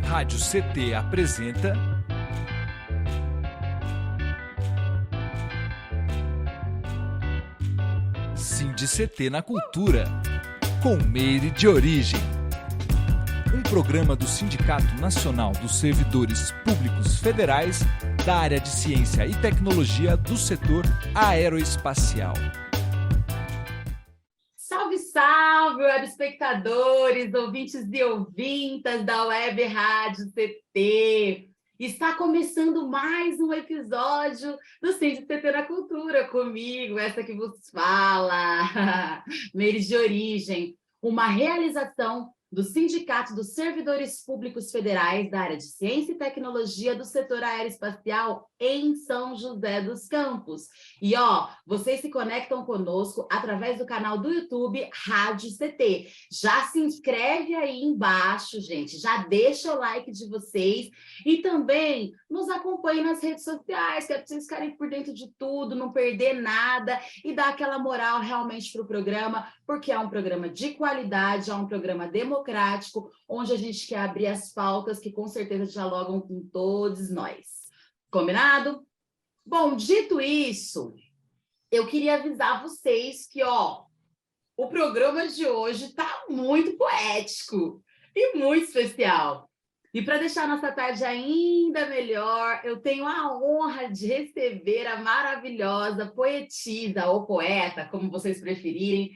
Rádio CT apresenta SINDI-CT na Cultura, com Meire de Origem. Um programa do Sindicato Nacional dos Servidores Públicos Federais da área de Ciência e Tecnologia do setor aeroespacial. Salve, salve, web espectadores, ouvintes e ouvintas da Web Rádio CT. Está começando mais um episódio do SINDI-CT na Cultura, comigo, essa que vos fala, Meire de Origem, uma realização do Sindicato dos Servidores Públicos Federais da área de Ciência e Tecnologia do setor aeroespacial em São José dos Campos. E vocês se conectam conosco através do canal do YouTube Rádio CT. Já se inscreve aí embaixo, gente, já deixa o like de vocês e também nos acompanhe nas redes sociais, que é para vocês ficarem por dentro de tudo, não perder nada e dar aquela moral realmente para o programa, porque é um programa de qualidade, é um programa democrático, onde a gente quer abrir as pautas que com certeza dialogam com todos nós. Combinado? Bom, dito isso, eu queria avisar vocês que, o programa de hoje está muito poético e muito especial. E para deixar a nossa tarde ainda melhor, eu tenho a honra de receber a maravilhosa poetisa ou poeta, como vocês preferirem,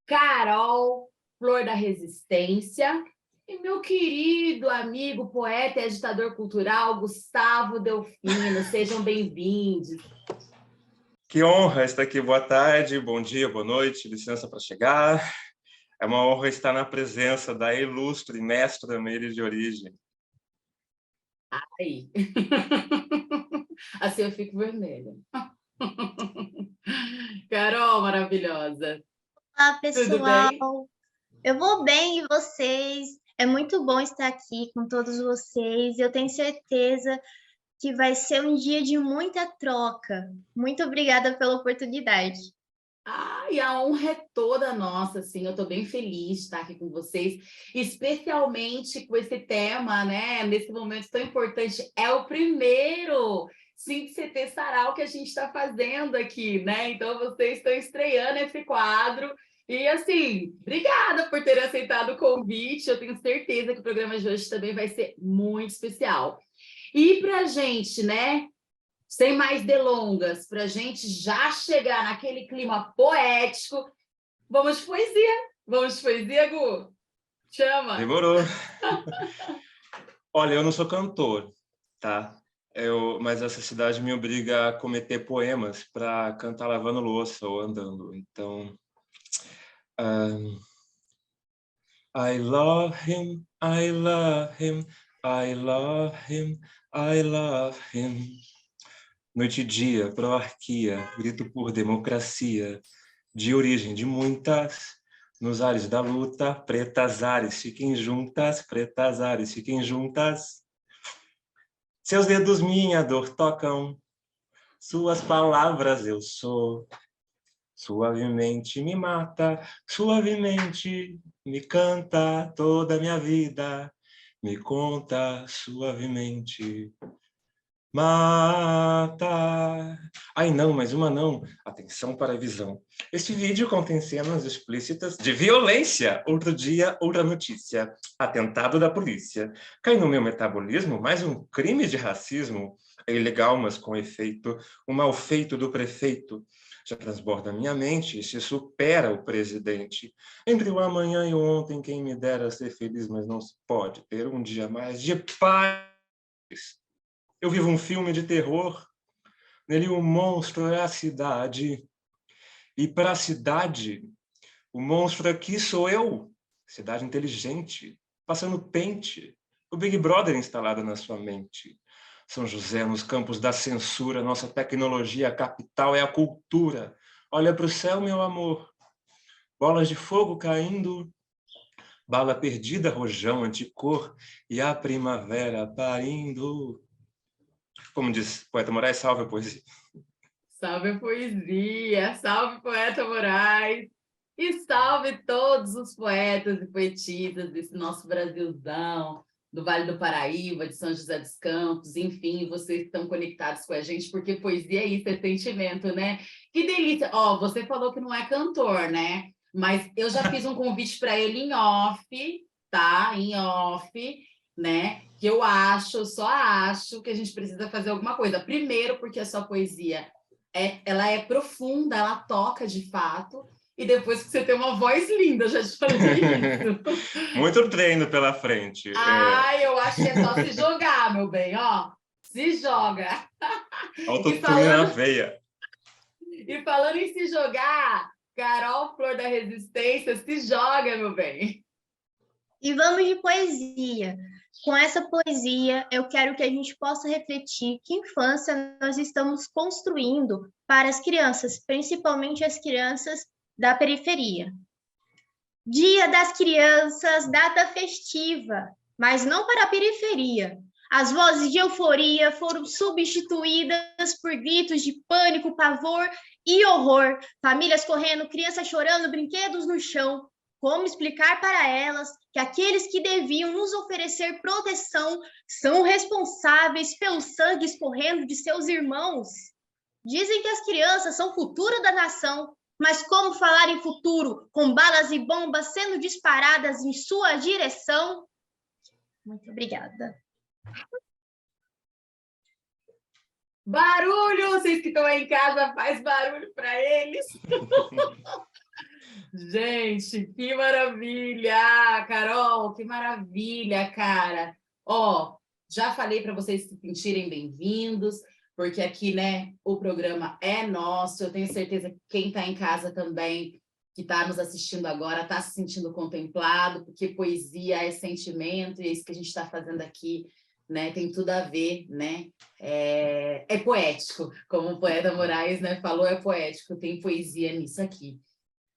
Carol Flor da Resistência, e meu querido amigo, poeta e agitador cultural, Gustavo Delfino. Sejam bem-vindos. Que honra estar aqui. Boa tarde, bom dia, boa noite, licença para chegar. É uma honra estar na presença da ilustre mestra Meire de Origem. Ai, assim eu fico vermelha. Carol, maravilhosa. Olá, pessoal. Tudo bem? Eu vou bem, e vocês? É muito bom estar aqui com todos vocês. Eu tenho certeza que vai ser um dia de muita troca. Muito obrigada pela oportunidade. E a honra é toda nossa, assim, eu estou bem feliz de estar aqui com vocês, especialmente com esse tema, né, nesse momento tão importante, é o primeiro SINDI-CT Sarau que a gente está fazendo aqui, né, então vocês estão estreando esse quadro, e assim, obrigada por terem aceitado o convite, eu tenho certeza que o programa de hoje também vai ser muito especial. E para a gente, né, sem mais delongas, para a gente já chegar naquele clima poético, vamos de poesia. Vamos de poesia, Gu? Chama! Demorou. Olha, eu não sou cantor, tá? Mas essa cidade me obriga a cometer poemas para cantar lavando louça ou andando. Então, I love him, I love him, I love him, I love him. Noite e dia, proarquia, grito por democracia, de origem de muitas, nos ares da luta, pretas ares fiquem juntas, pretas ares fiquem juntas. Seus dedos minha dor tocam, suas palavras eu sou. Suavemente me mata, suavemente me canta toda a minha vida, me conta suavemente. Mata. Ai, não, mais uma não. Atenção para a visão. Este vídeo contém cenas explícitas de violência. Outro dia, outra notícia. Atentado da polícia. Cai no meu metabolismo mais um crime de racismo. É ilegal, mas com efeito. O mal feito do prefeito. Já transborda minha mente e se supera o presidente. Entre o amanhã e o ontem, quem me dera ser feliz, mas não se pode ter um dia mais de paz. Eu vivo um filme de terror, nele o monstro é a cidade. E para a cidade, o monstro aqui sou eu, cidade inteligente, passando pente, o Big Brother instalado na sua mente. São José, nos campos da censura, nossa tecnologia, a capital é a cultura. Olha para o céu, meu amor, bolas de fogo caindo, bala perdida, rojão, anticor, e a primavera parindo. Como diz poeta Moraes, salve a poesia. Salve a poesia, salve poeta Moraes, e salve todos os poetas e poetisas desse nosso Brasilzão. do Vale do Paraíba, de São José dos Campos, enfim, vocês estão conectados com a gente, porque poesia é isso, é sentimento, né? Que delícia! Ó, você falou que não é cantor, né? Mas eu já fiz um convite para ele em off, tá? Em off, né? Que eu só acho que a gente precisa fazer alguma coisa. Primeiro, porque a sua poesia ela é profunda, ela toca de fato, e depois que você tem uma voz linda, já te falei isso. Muito treino pela frente. Eu acho que é só se jogar, meu bem, ó. Se joga. Autotune na veia. E falando em se jogar, Carol Flor da Resistência, se joga, meu bem. E vamos de poesia. Com essa poesia, eu quero que a gente possa refletir que infância nós estamos construindo para as crianças, principalmente as crianças da periferia. Dia das Crianças, data festiva, mas não para a periferia. As vozes de euforia foram substituídas por gritos de pânico, pavor e horror. Famílias correndo, crianças chorando, brinquedos no chão. Como explicar para elas que aqueles que deviam nos oferecer proteção são responsáveis pelo sangue escorrendo de seus irmãos? Dizem que as crianças são o futuro da nação, mas como falar em futuro com balas e bombas sendo disparadas em sua direção? Muito obrigada. Barulho! Vocês que estão aí em casa, faz barulho para eles. Gente, que maravilha! Carol, que maravilha, cara! Ó, já falei para vocês se sentirem bem-vindos, porque aqui, né, o programa é nosso. Eu tenho certeza que quem está em casa também, que está nos assistindo agora, está se sentindo contemplado, porque poesia é sentimento, e é isso que a gente está fazendo aqui, né? Tem tudo a ver, né? É poético, como o poeta Moraes, né, falou, é poético, tem poesia nisso aqui.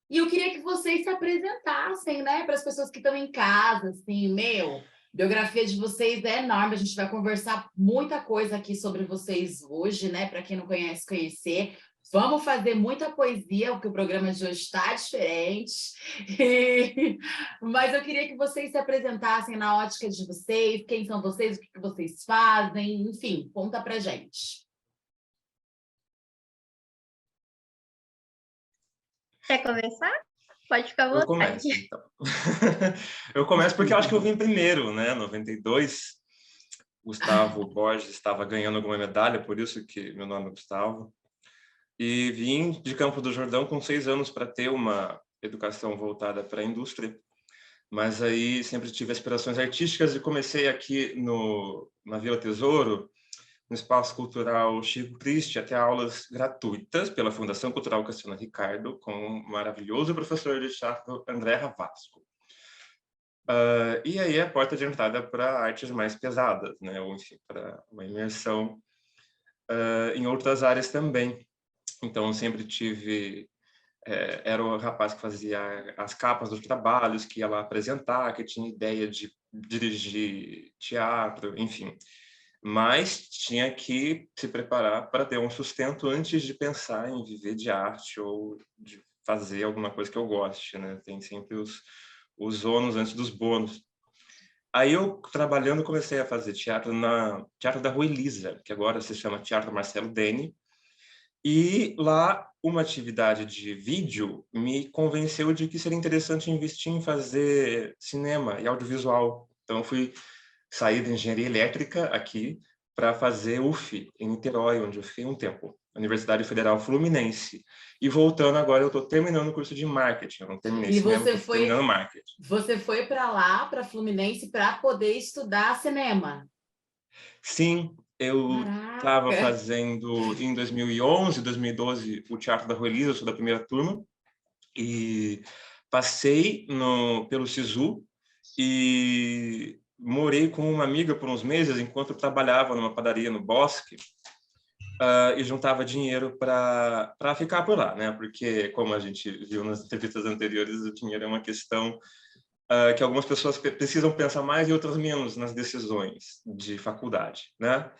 E eu queria que vocês se apresentassem, né, para as pessoas que estão em casa, assim, biografia de vocês é enorme, a gente vai conversar muita coisa aqui sobre vocês hoje, né, para quem não conhece, conhecer. Vamos fazer muita poesia, porque o programa de hoje está diferente. Mas eu queria que vocês se apresentassem na ótica de vocês, quem são vocês, o que vocês fazem, enfim, conta pra gente. Quer começar? Pode ficar à vontade. Eu começo, então. Eu começo porque eu acho que eu vim primeiro, né? 92, Gustavo Borges estava ganhando alguma medalha, por isso que meu nome é Gustavo. E vim de Campo do Jordão com 6 anos para ter uma educação voltada para a indústria. Mas aí sempre tive aspirações artísticas e comecei aqui na Vila Tesouro, no Espaço Cultural Chico Triste, até aulas gratuitas pela Fundação Cultural Cassiano Ricardo, com o maravilhoso professor de teatro André Ravasco. E aí a porta de entrada para artes mais pesadas, né? Ou, enfim, para uma imersão em outras áreas também. Então, sempre tive... era o rapaz que fazia as capas dos trabalhos, que ia lá apresentar, que tinha ideia de dirigir teatro, enfim. Mas tinha que se preparar para ter um sustento antes de pensar em viver de arte ou de fazer alguma coisa que eu goste, né? Tem sempre os ônus antes dos bônus. Aí eu, trabalhando, comecei a fazer teatro no Teatro da Rua Elisa, que agora se chama Teatro Marcelo Dene. E lá, uma atividade de vídeo me convenceu de que seria interessante investir em fazer cinema e audiovisual. Então, eu fui sair da engenharia elétrica aqui para fazer UF, em Niterói, onde eu fiquei um tempo, Universidade Federal Fluminense. E voltando agora, eu estou terminando o curso de marketing. Eu não terminei cinema, estou terminando marketing. Você foi para lá, para Fluminense, para poder estudar cinema? Sim, eu estava fazendo em 2011, 2012, o Teatro da Rua Elisa, eu sou da primeira turma, e passei pelo SISU e morei com uma amiga por uns meses, enquanto eu trabalhava numa padaria no Bosque, e juntava dinheiro para ficar por lá, né? Porque, como a gente viu nas entrevistas anteriores, o dinheiro é uma questão que algumas pessoas precisam pensar mais e outras menos nas decisões de faculdade, né?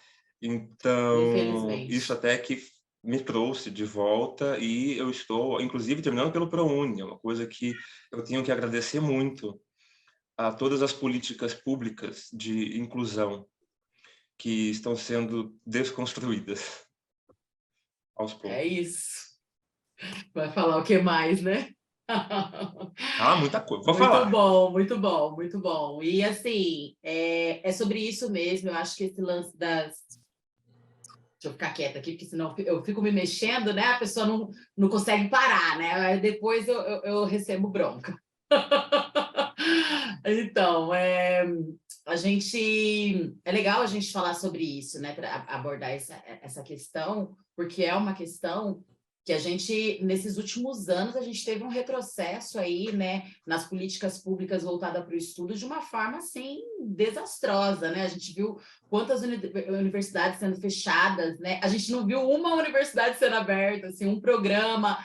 Então, isso até que me trouxe de volta e eu estou, inclusive, terminando pelo ProUni, é uma coisa que eu tenho que agradecer muito a todas as políticas públicas de inclusão que estão sendo desconstruídas aos poucos. É isso. Vai falar o que mais, né? Ah, muita coisa. Vou Muito falar. bom, muito bom, muito bom. E assim, é sobre isso mesmo. Eu acho que esse lance das... Deixa eu ficar quieta aqui, porque senão eu fico me mexendo, né? A pessoa não consegue parar, né? Aí depois eu recebo bronca. Então, a gente... É legal a gente falar sobre isso, né? Abordar essa questão, porque é uma questão que a gente, nesses últimos anos, a gente teve um retrocesso aí, né, nas políticas públicas voltadas para o estudo de uma forma, assim, desastrosa, né? A gente viu quantas universidades sendo fechadas, né? A gente não viu uma universidade sendo aberta, assim, um programa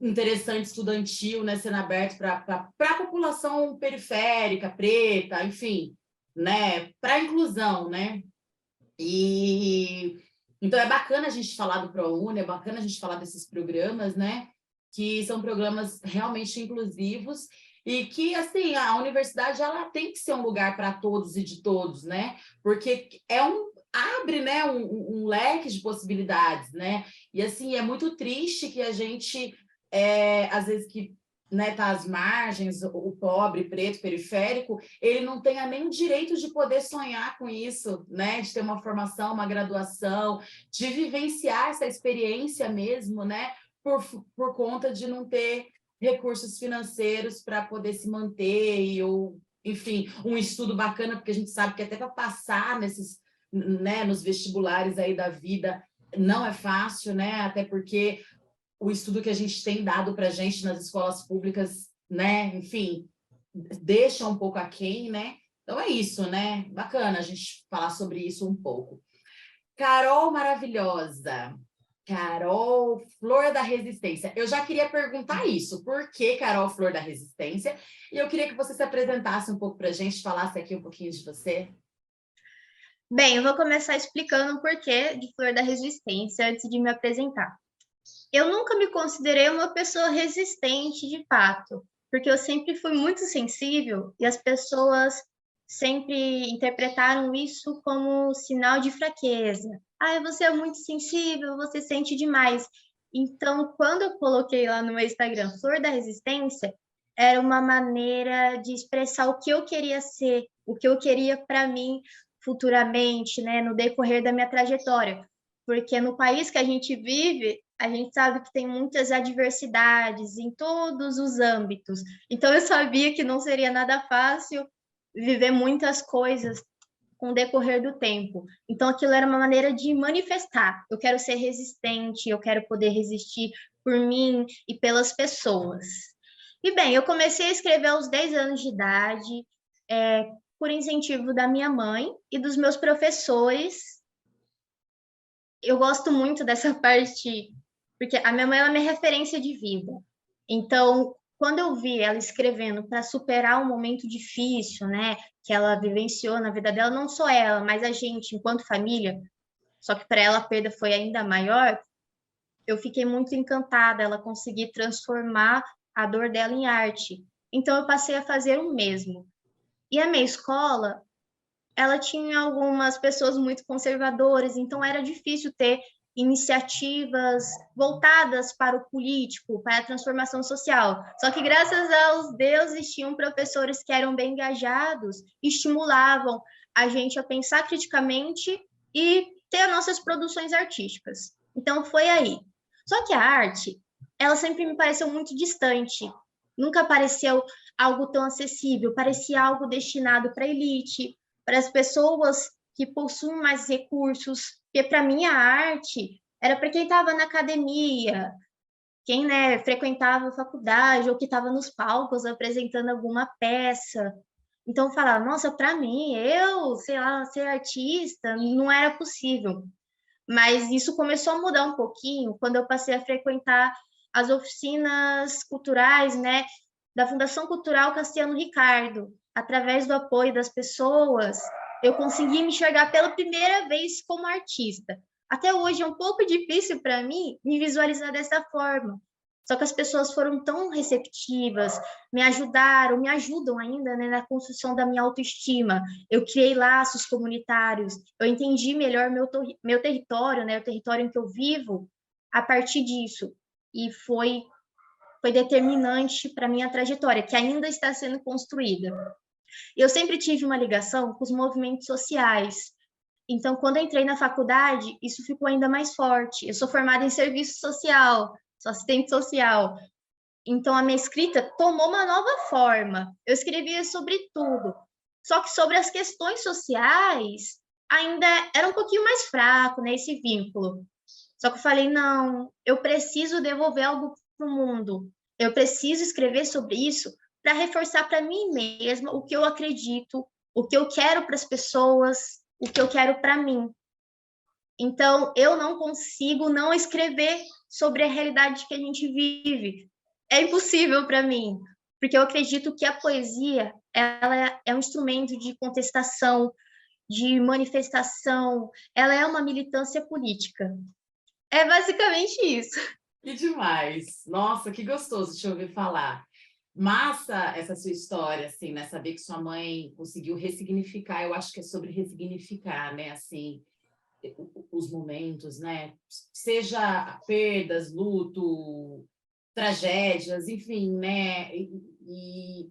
interessante estudantil, né, sendo aberto para a população periférica, preta, enfim, né, para a inclusão, né? Então, é bacana a gente falar do ProUni, é bacana a gente falar desses programas, né? Que são programas realmente inclusivos e que, assim, a universidade ela tem que ser um lugar para todos e de todos, né? Porque abre, né, um leque de possibilidades, né? E, assim, é muito triste que a gente, às vezes, que né, tá às margens, o pobre, preto, periférico, ele não tenha nem o direito de poder sonhar com isso, né? De ter uma formação, uma graduação, de vivenciar essa experiência mesmo, né? Por conta de não ter recursos financeiros para poder se manter, ou, enfim, um estudo bacana, porque a gente sabe que até para passar né, nos vestibulares aí da vida não é fácil, né? Até porque o estudo que a gente tem dado para a gente nas escolas públicas, né, enfim, deixa um pouco aquém, né? Então é isso, né? Bacana a gente falar sobre isso um pouco. Carol maravilhosa, Carol Flor da Resistência. Eu já queria perguntar isso, por que Carol Flor da Resistência? E eu queria que você se apresentasse um pouco para a gente, falasse aqui um pouquinho de você. Bem, eu vou começar explicando o porquê de Flor da Resistência antes de me apresentar. Eu nunca me considerei uma pessoa resistente de fato, porque eu sempre fui muito sensível e as pessoas sempre interpretaram isso como sinal de fraqueza. Ah, você é muito sensível, você sente demais. Então, quando eu coloquei lá no meu Instagram Flor da Resistência, era uma maneira de expressar o que eu queria ser, o que eu queria para mim futuramente, né, no decorrer da minha trajetória. Porque no país que a gente vive, a gente sabe que tem muitas adversidades em todos os âmbitos. Então, eu sabia que não seria nada fácil viver muitas coisas com o decorrer do tempo. Então, aquilo era uma maneira de manifestar. Eu quero ser resistente, eu quero poder resistir por mim e pelas pessoas. E, bem, eu comecei a escrever aos 10 anos de idade, por incentivo da minha mãe e dos meus professores. Eu gosto muito dessa parte, porque a minha mãe é minha referência de vida. Então, quando eu vi ela escrevendo para superar um momento difícil, né, que ela vivenciou na vida dela, não só ela, mas a gente, enquanto família, só que para ela a perda foi ainda maior, eu fiquei muito encantada, ela conseguir transformar a dor dela em arte. Então, eu passei a fazer o mesmo. E a minha escola, ela tinha algumas pessoas muito conservadoras, então era difícil ter iniciativas voltadas para o político, para a transformação social. Só que, graças aos deuses, tinham professores que eram bem engajados, estimulavam a gente a pensar criticamente e ter nossas produções artísticas. Então, foi aí. Só que a arte, ela sempre me pareceu muito distante. Nunca pareceu algo tão acessível, parecia algo destinado para a elite, para as pessoas que possuem mais recursos, porque para mim a arte era para quem estava na academia, quem, né, frequentava a faculdade ou que estava nos palcos apresentando alguma peça. Então eu falava, nossa, para mim, sei lá, ser artista não era possível. Mas isso começou a mudar um pouquinho quando eu passei a frequentar as oficinas culturais, né, da Fundação Cultural Cassiano Ricardo. Através do apoio das pessoas, eu consegui me enxergar pela primeira vez como artista. Até hoje é um pouco difícil para mim me visualizar dessa forma. Só que as pessoas foram tão receptivas, me ajudaram, me ajudam ainda, né, na construção da minha autoestima. Eu criei laços comunitários, eu entendi melhor meu território, né, o território em que eu vivo, a partir disso. E foi determinante para a minha trajetória, que ainda está sendo construída. Eu sempre tive uma ligação com os movimentos sociais. Então, quando eu entrei na faculdade, isso ficou ainda mais forte. Eu sou formada em serviço social, sou assistente social. Então, a minha escrita tomou uma nova forma. Eu escrevia sobre tudo. Só que sobre as questões sociais, ainda era um pouquinho mais fraco, né, esse vínculo. Só que eu falei, não, eu preciso devolver algo para o mundo. Eu preciso escrever sobre isso para reforçar para mim mesma o que eu acredito, o que eu quero para as pessoas, o que eu quero para mim. Então, eu não consigo não escrever sobre a realidade que a gente vive. É impossível para mim, porque eu acredito que a poesia, ela é um instrumento de contestação, de manifestação, ela é uma militância política. É basicamente isso. Que demais! Nossa, que gostoso te ouvir falar. Massa essa sua história, assim, né? Saber que sua mãe conseguiu ressignificar. Eu acho que é sobre ressignificar, né? Assim, os momentos, né? Seja perdas, luto, tragédias, enfim, né? E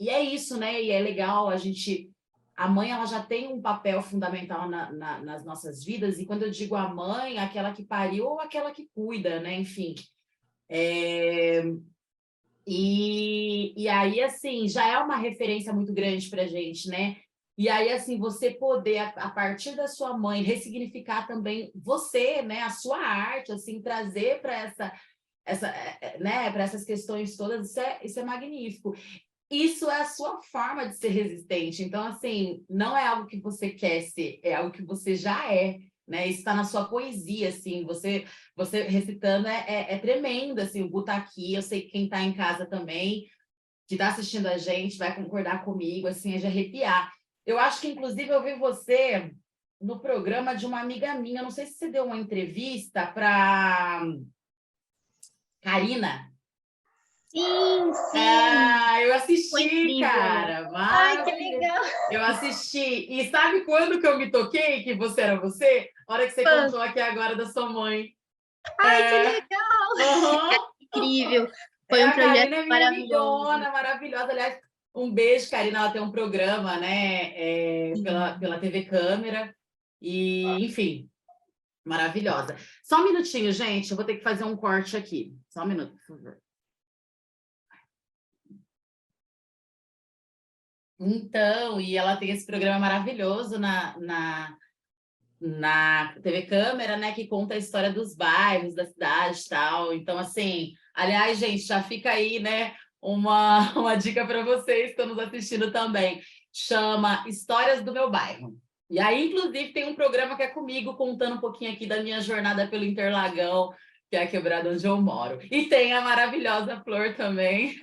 é isso, né? E é legal a gente... A mãe, ela já tem um papel fundamental nas nossas vidas, e quando eu digo a mãe, aquela que pariu ou aquela que cuida, né? Enfim. E aí, assim, já é uma referência muito grande para a gente, né? E aí, assim, você poder, a partir da sua mãe, ressignificar também você, né? A sua arte, assim, trazer para né? Para essas questões todas, isso é magnífico. Isso é a sua forma de ser resistente. Então, assim, não é algo que você quer ser, é algo que você já é, né? Isso está na sua poesia, assim, você recitando é tremendo, assim, o Bu tá aqui, eu sei que quem está em casa também, que está assistindo a gente, vai concordar comigo, assim, é de arrepiar. Eu acho que, inclusive, eu vi você no programa de uma amiga minha, não sei se você deu uma entrevista para Karina. Sim, sim. Ah, eu Foi assisti, incrível. cara. Ai, que Maravilha. legal. Eu assisti. E sabe quando que eu me toquei que você era você? A hora que você Quando? contou aqui agora da sua mãe. Ai, que É. legal. Aham. Incrível. Foi É, um a projeto Karina é minha maravilhoso. amigona, maravilhosa. Aliás, um beijo, Karina. Ela tem um programa, né, pela TV Câmera. E, enfim, maravilhosa. Só um minutinho, gente. Eu vou ter que fazer um corte aqui. Só um minuto, por favor. Então, e ela tem esse programa maravilhoso na TV Câmera, né, que conta a história dos bairros, da cidade e tal. Então, assim, aliás, gente, já fica aí, né, uma dica para vocês que estão nos assistindo também. Chama Histórias do Meu Bairro. E aí, inclusive, tem um programa que é comigo, contando um pouquinho aqui da minha jornada pelo Interlagão, que é a quebrada onde eu moro. E tem a maravilhosa Flor também,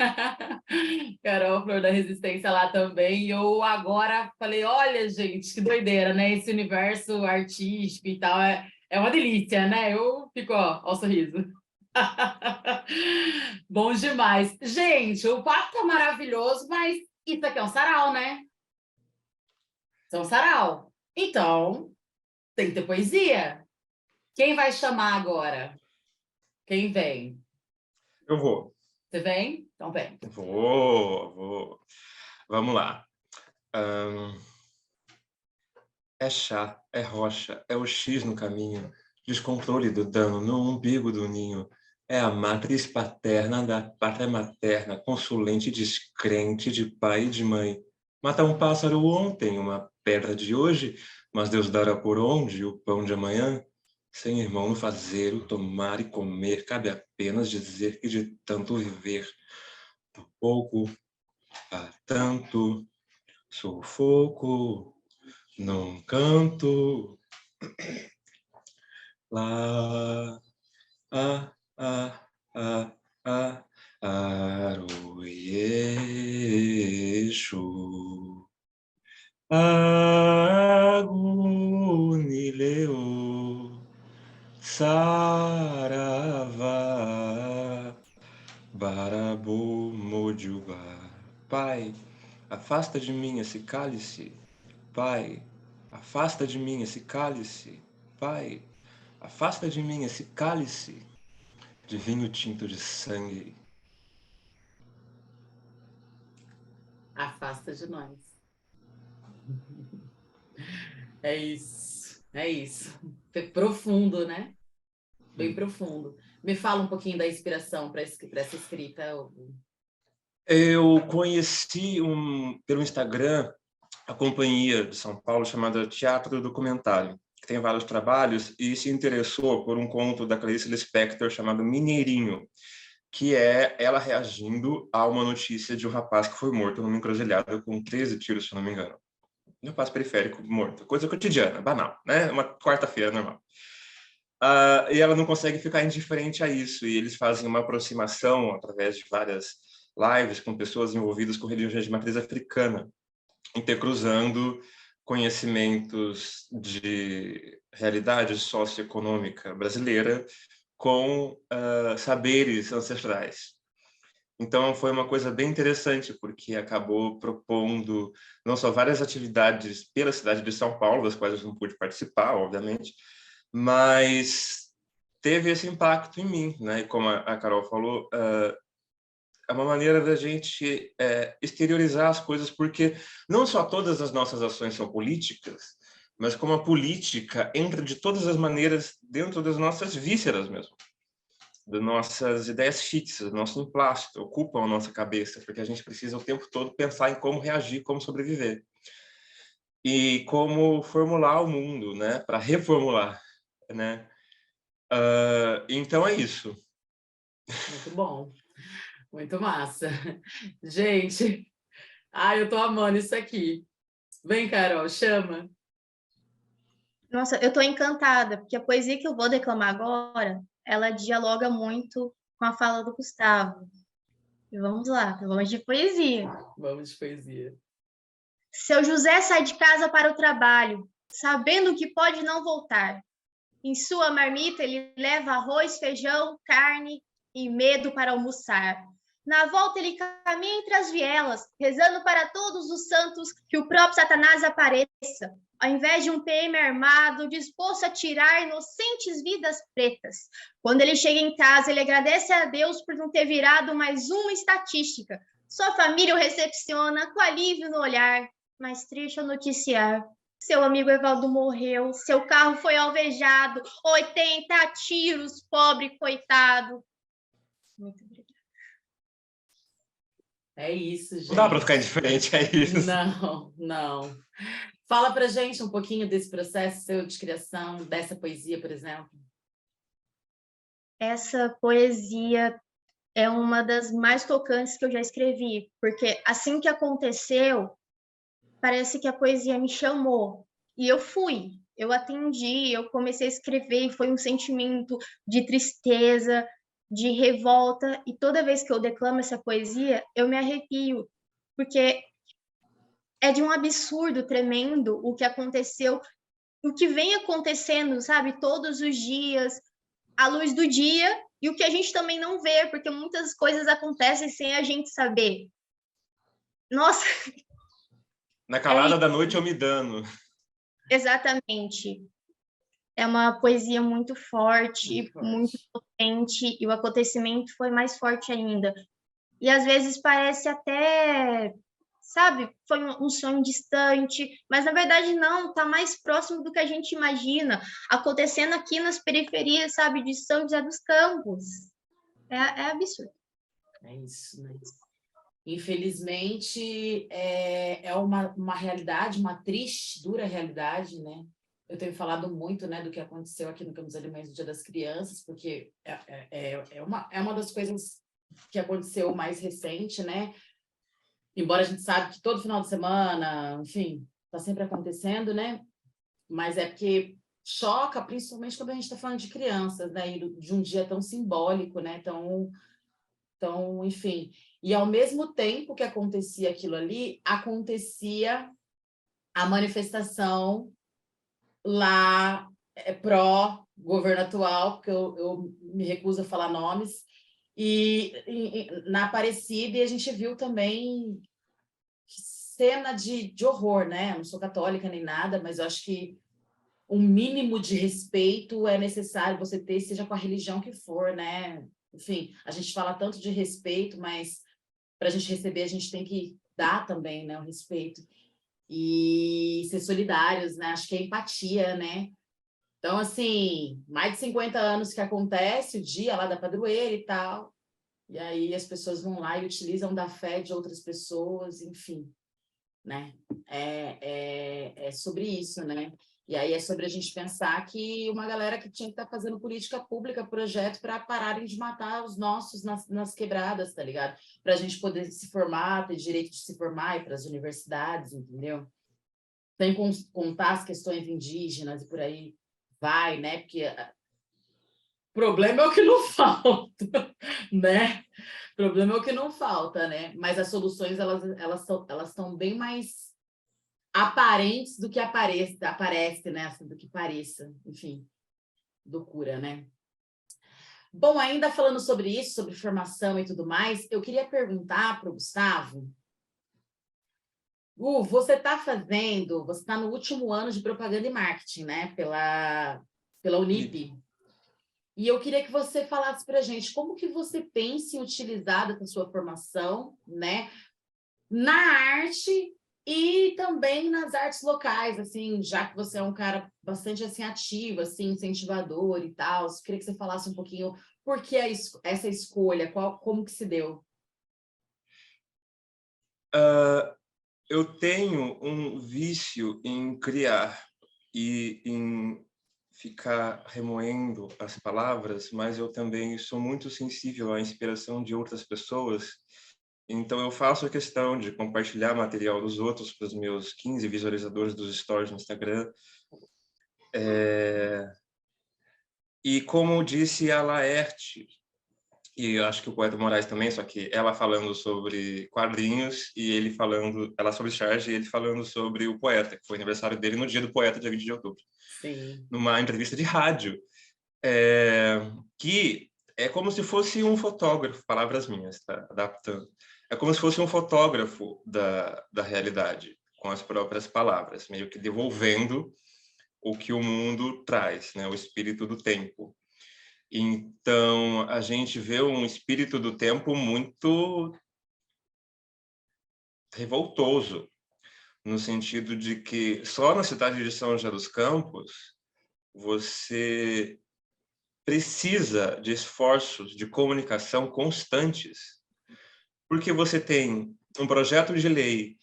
Carol, Flor da Resistência lá também. E eu agora falei, olha, gente, que doideira, né? Esse universo artístico e tal é uma delícia, né? Eu fico, ó o sorriso. Bom demais. Gente, o papo tá maravilhoso, mas isso aqui é um sarau, né? Isso é um sarau. Então, tem que ter poesia. Quem vai chamar agora? Quem vem? Eu vou. Você vem? Então vem. Vou. Vamos lá. É chá, é rocha, é o X no caminho, descontrole do dano no umbigo do ninho. É a matriz paterna da pátria materna, consulente descrente de pai e de mãe. Mata um pássaro ontem, uma pedra de hoje, mas Deus dará por onde o pão de amanhã? Sem irmão no fazer, o tomar e comer, cabe apenas dizer que de tanto viver, por pouco a tanto sufoco, num canto, lá, a, a, a, aroiexo, agunileu, saravá, Pai, afasta de mim esse cálice. Pai, afasta de mim esse cálice. Pai, afasta de mim esse cálice de vinho tinto de sangue. Afasta de nós. É isso, é isso. Profundo, né? Bem profundo. Me fala um pouquinho da inspiração para essa escrita. Eu conheci pelo Instagram a companhia de São Paulo chamada Teatro Documentário, que tem vários trabalhos, e se interessou por um conto da Clarice Lispector chamado Mineirinho, que é ela reagindo a uma notícia de um rapaz que foi morto numa encruzilhada com 13 tiros, se não me engano. Um rapaz periférico morto, coisa cotidiana, banal, né? Uma quarta-feira normal. E ela não consegue ficar indiferente a isso, e eles fazem uma aproximação através de várias lives com pessoas envolvidas com religiões de matriz africana, intercruzando conhecimentos de realidade socioeconômica brasileira com saberes ancestrais. Então, foi uma coisa bem interessante, porque acabou propondo não só várias atividades pela cidade de São Paulo, das quais eu não pude participar, obviamente, mas teve esse impacto em mim, né? E como a Carol falou, é uma maneira da gente exteriorizar as coisas, porque não só todas as nossas ações são políticas, mas como a política entra de todas as maneiras dentro das nossas vísceras mesmo, das nossas ideias fixas, do nosso emplastro, ocupam a nossa cabeça, porque a gente precisa o tempo todo pensar em como reagir, como sobreviver. E como formular o mundo, né? Para reformular, né? Então é isso. Muito bom. Muito massa. Gente, eu tô amando isso aqui. Vem, Carol, chama. Nossa, eu tô encantada, porque a poesia que eu vou declamar agora, ela dialoga muito com a fala do Gustavo. E vamos lá, vamos de poesia. Vamos de poesia. Seu José sai de casa para o trabalho, sabendo que pode não voltar. Em sua marmita ele leva arroz, feijão, carne e medo para almoçar. Na volta ele caminha entre as vielas, rezando para todos os santos que o próprio Satanás apareça, ao invés de um PM armado, disposto a tirar inocentes vidas pretas. Quando ele chega em casa, ele agradece a Deus por não ter virado mais uma estatística. Sua família o recepciona com alívio no olhar, mas triste ao noticiar. Seu amigo Evaldo morreu, seu carro foi alvejado, 80 tiros, pobre coitado. Muito obrigada. É isso, gente. Não dá para ficar indiferente a isso. Não, não. Fala pra gente um pouquinho desse processo seu de criação, dessa poesia, por exemplo. Essa poesia é uma das mais tocantes que eu já escrevi, porque assim que aconteceu, parece que a poesia me chamou. E eu fui, eu atendi, eu comecei a escrever, e foi um sentimento de tristeza, de revolta, e toda vez que eu declamo essa poesia, eu me arrepio, porque é de um absurdo tremendo o que aconteceu, o que vem acontecendo, sabe, todos os dias, à luz do dia, e o que a gente também não vê, porque muitas coisas acontecem sem a gente saber. Nossa! Na calada da noite eu me dano. Exatamente. É uma poesia muito forte, muito potente, e o acontecimento foi mais forte ainda. E às vezes parece até, sabe, foi um sonho distante, mas na verdade não, está mais próximo do que a gente imagina, acontecendo aqui nas periferias, sabe, de São José dos Campos. É absurdo. É isso, né? Infelizmente, é uma realidade, uma triste, dura realidade, né? Eu tenho falado muito, né, do que aconteceu aqui no Campos Alemães no Dia das Crianças, porque é uma das coisas que aconteceu mais recente, né? Embora a gente sabe que todo final de semana, enfim, está sempre acontecendo, né? Mas é porque choca, principalmente quando a gente está falando de crianças, né? E de um dia tão simbólico, né? Então, enfim. E ao mesmo tempo que acontecia aquilo ali, acontecia a manifestação lá pró-governo atual, porque eu me recuso a falar nomes, e na Aparecida, e a gente viu também cena de horror, né? Eu não sou católica nem nada, mas eu acho que um mínimo de respeito é necessário você ter, seja com a religião que for, né? Enfim, a gente fala tanto de respeito, mas para a gente receber, a gente tem que dar também, né, o respeito. E ser solidários, né? Acho que é empatia, né? Então, assim, mais de 50 anos que acontece o dia lá da padroeira e tal, e aí as pessoas vão lá e utilizam da fé de outras pessoas, enfim, né? É sobre isso, né? E aí é sobre a gente pensar que uma galera que tinha que estar fazendo política pública, projeto para pararem de matar os nossos nas quebradas, tá ligado? Para a gente poder se formar, ter direito de se formar, ir para as universidades, entendeu? Sem contar as questões indígenas e por aí vai, né? Porque o problema é o que não falta, né? O problema é o que não falta, né? Mas as soluções, elas estão bem mais aparentes do que aparece, né? Assim, do que pareça, enfim, loucura, né? Bom, ainda falando sobre isso, sobre formação e tudo mais, eu queria perguntar para o Gustavo, você está no último ano de propaganda e marketing, né? Pela Unip. E eu queria que você falasse para a gente como que você pensa em utilizar a sua formação, né? Na arte e também nas artes locais, assim, já que você é um cara bastante assim ativo, assim, incentivador e tal. Eu queria que você falasse um pouquinho por que essa escolha, como que se deu? Eu tenho um vício em criar e em ficar remoendo as palavras, mas eu também sou muito sensível à inspiração de outras pessoas. Então, eu faço questão de compartilhar material dos outros para os meus 15 visualizadores dos stories no Instagram. E como disse a Laerte, e eu acho que o poeta Moraes também, só que ela falando sobre quadrinhos e ela sobre charge e ele falando sobre o poeta, que foi aniversário dele no dia do poeta, dia 20 de outubro. Sim. Numa entrevista de rádio, que é como se fosse um fotógrafo, palavras minhas, tá? Adaptando. É como se fosse um fotógrafo da realidade, com as próprias palavras, meio que devolvendo o que o mundo traz, né? O espírito do tempo. Então, a gente vê um espírito do tempo muito revoltoso, no sentido de que só na cidade de São José dos Campos você precisa de esforços de comunicação constantes, porque você tem um projeto de lei,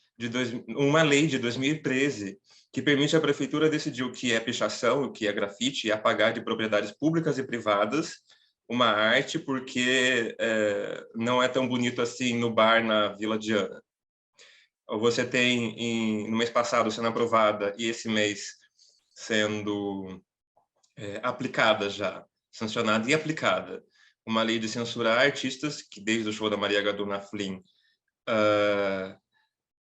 uma lei de 2013, que permite à prefeitura decidir o que é pichação, o que é grafite, e apagar de propriedades públicas e privadas uma arte, porque não é tão bonito assim no bar na Vila Diana. Você tem, no mês passado, sendo aprovada, e esse mês sendo aplicada já, sancionada e aplicada, uma lei de censurar artistas que, desde o show da Maria Gadu na Flim,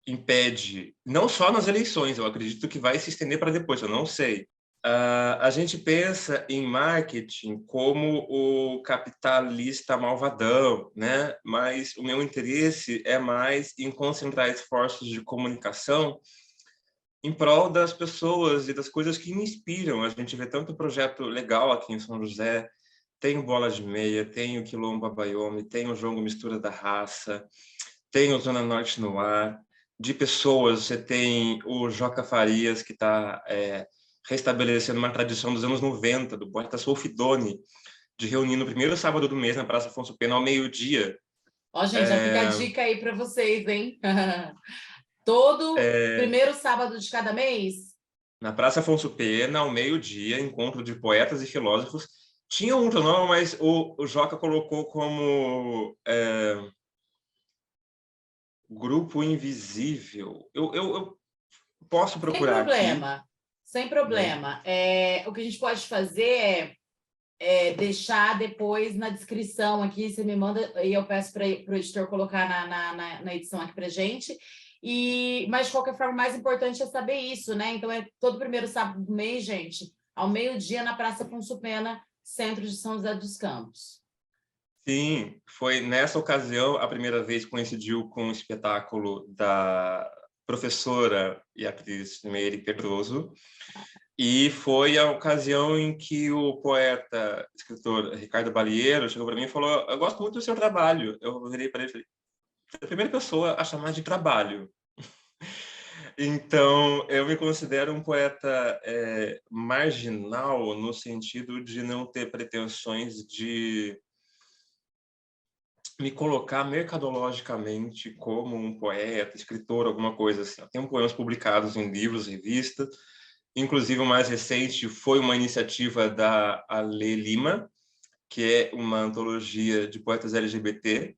impede, não só nas eleições, eu acredito que vai se estender para depois, eu não sei. A gente pensa em marketing como o capitalista malvadão, né? Mas o meu interesse é mais em concentrar esforços de comunicação em prol das pessoas e das coisas que me inspiram. A gente vê tanto projeto legal aqui em São José, tem o Bola de Meia, tem o Quilombo Abaiomi, tem o Jogo Mistura da Raça, tem o Zona Norte no Ar. De pessoas, você tem o Joca Farias, que está restabelecendo uma tradição dos anos 90, do poeta Solfidone, de reunir no primeiro sábado do mês na Praça Afonso Pena, ao meio-dia. Ó, gente, já fica a dica aí para vocês, hein? Todo primeiro sábado de cada mês? Na Praça Afonso Pena, ao meio-dia, encontro de poetas e filósofos. Tinha um outro nome, mas o Joca colocou como Grupo Invisível. Eu posso procurar aqui. Sem problema. O que a gente pode fazer é deixar depois na descrição aqui, você me manda e eu peço para o editor colocar na edição aqui para gente. Mas, de qualquer forma, o mais importante é saber isso, né? Então, é todo primeiro sábado do mês, gente, ao meio-dia, na Praça Afonso Pena, centro de São José dos Campos. Sim, foi nessa ocasião, a primeira vez coincidiu com o espetáculo da professora e atriz Meire Pedroso, e foi a ocasião em que o poeta, escritor Ricardo Balieiro chegou para mim e falou: eu gosto muito do seu trabalho. Eu virei para ele e falei: você é a primeira pessoa a chamar de trabalho. Então, eu me considero um poeta marginal no sentido de não ter pretensões de me colocar mercadologicamente como um poeta, escritor, alguma coisa assim. Eu tenho poemas publicados em livros, revistas. Inclusive, o mais recente foi uma iniciativa da Ale Lima, que é uma antologia de poetas LGBT.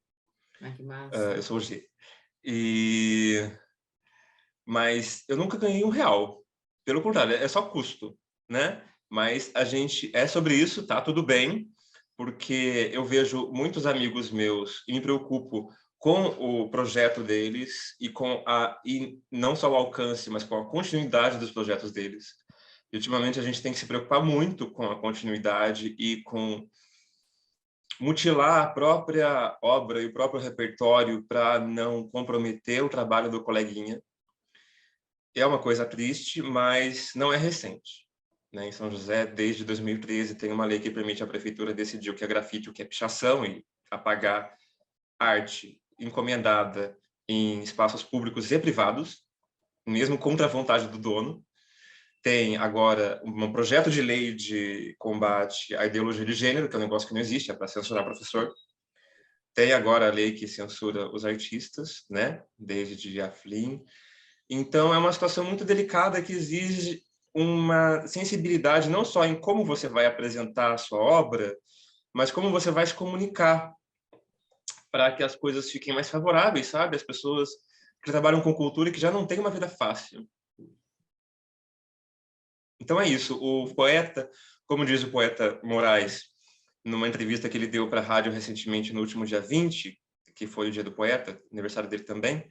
Ah, que massa. Eu sou o G. Mas eu nunca ganhei R$1. Pelo contrário, é só custo, né? Mas a gente é sobre isso, tá? Tudo bem, porque eu vejo muitos amigos meus e me preocupo com o projeto deles e não só o alcance, mas com a continuidade dos projetos deles. E, ultimamente, a gente tem que se preocupar muito com a continuidade e com mutilar a própria obra e o próprio repertório para não comprometer o trabalho do coleguinha. É uma coisa triste, mas não é recente. Em São José, desde 2013, tem uma lei que permite à prefeitura decidir o que é grafite, o que é pichação, e apagar arte encomendada em espaços públicos e privados, mesmo contra a vontade do dono. Tem agora um projeto de lei de combate à ideologia de gênero, que é um negócio que não existe, é para censurar professor. Tem agora a lei que censura os artistas, né? Desde a Flynn. Então, é uma situação muito delicada que exige uma sensibilidade não só em como você vai apresentar a sua obra, mas como você vai se comunicar para que as coisas fiquem mais favoráveis, sabe? As pessoas que trabalham com cultura e que já não têm uma vida fácil. Então é isso. O poeta, como diz o poeta Moraes, numa entrevista que ele deu para a rádio recentemente, no último dia 20, que foi o dia do poeta, aniversário dele também,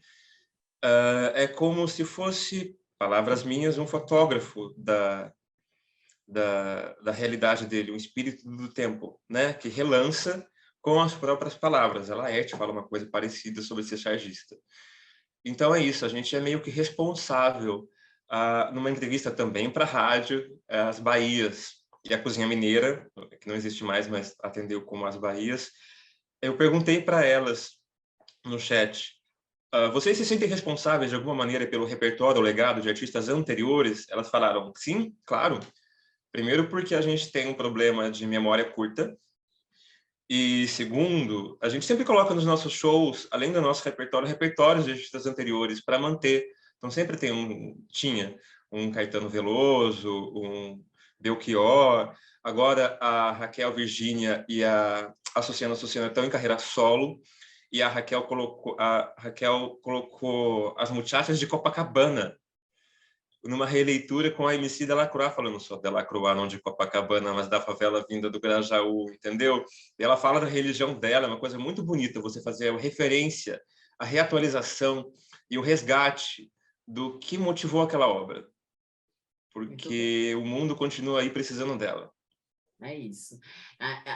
é como se fosse, palavras minhas, um fotógrafo da realidade dele, um espírito do tempo, né? Que relança com as próprias palavras. A Laerte fala uma coisa parecida sobre ser chargista. Então é isso, a gente é meio que responsável, numa entrevista também para a rádio, as Bahias e a Cozinha Mineira, que não existe mais, mas atendeu como as Bahias. Eu perguntei para elas no chat: vocês se sentem responsáveis de alguma maneira pelo repertório ou legado de artistas anteriores? Elas falaram: sim, claro. Primeiro, porque a gente tem um problema de memória curta. E segundo, a gente sempre coloca nos nossos shows, além do nosso repertório, repertórios de artistas anteriores para manter. Então sempre tinha um Caetano Veloso, um Belchior. Agora a Raquel Virgínia e a Suciana estão em carreira solo. E a Raquel colocou as Muchachas de Copacabana numa releitura com a MC Delacroix, falando só Delacroix, não de Copacabana, mas da favela vinda do Grajaú, entendeu? E ela fala da religião dela, é uma coisa muito bonita você fazer a referência, a reatualização e o resgate do que motivou aquela obra. Porque o mundo continua aí precisando dela. É isso.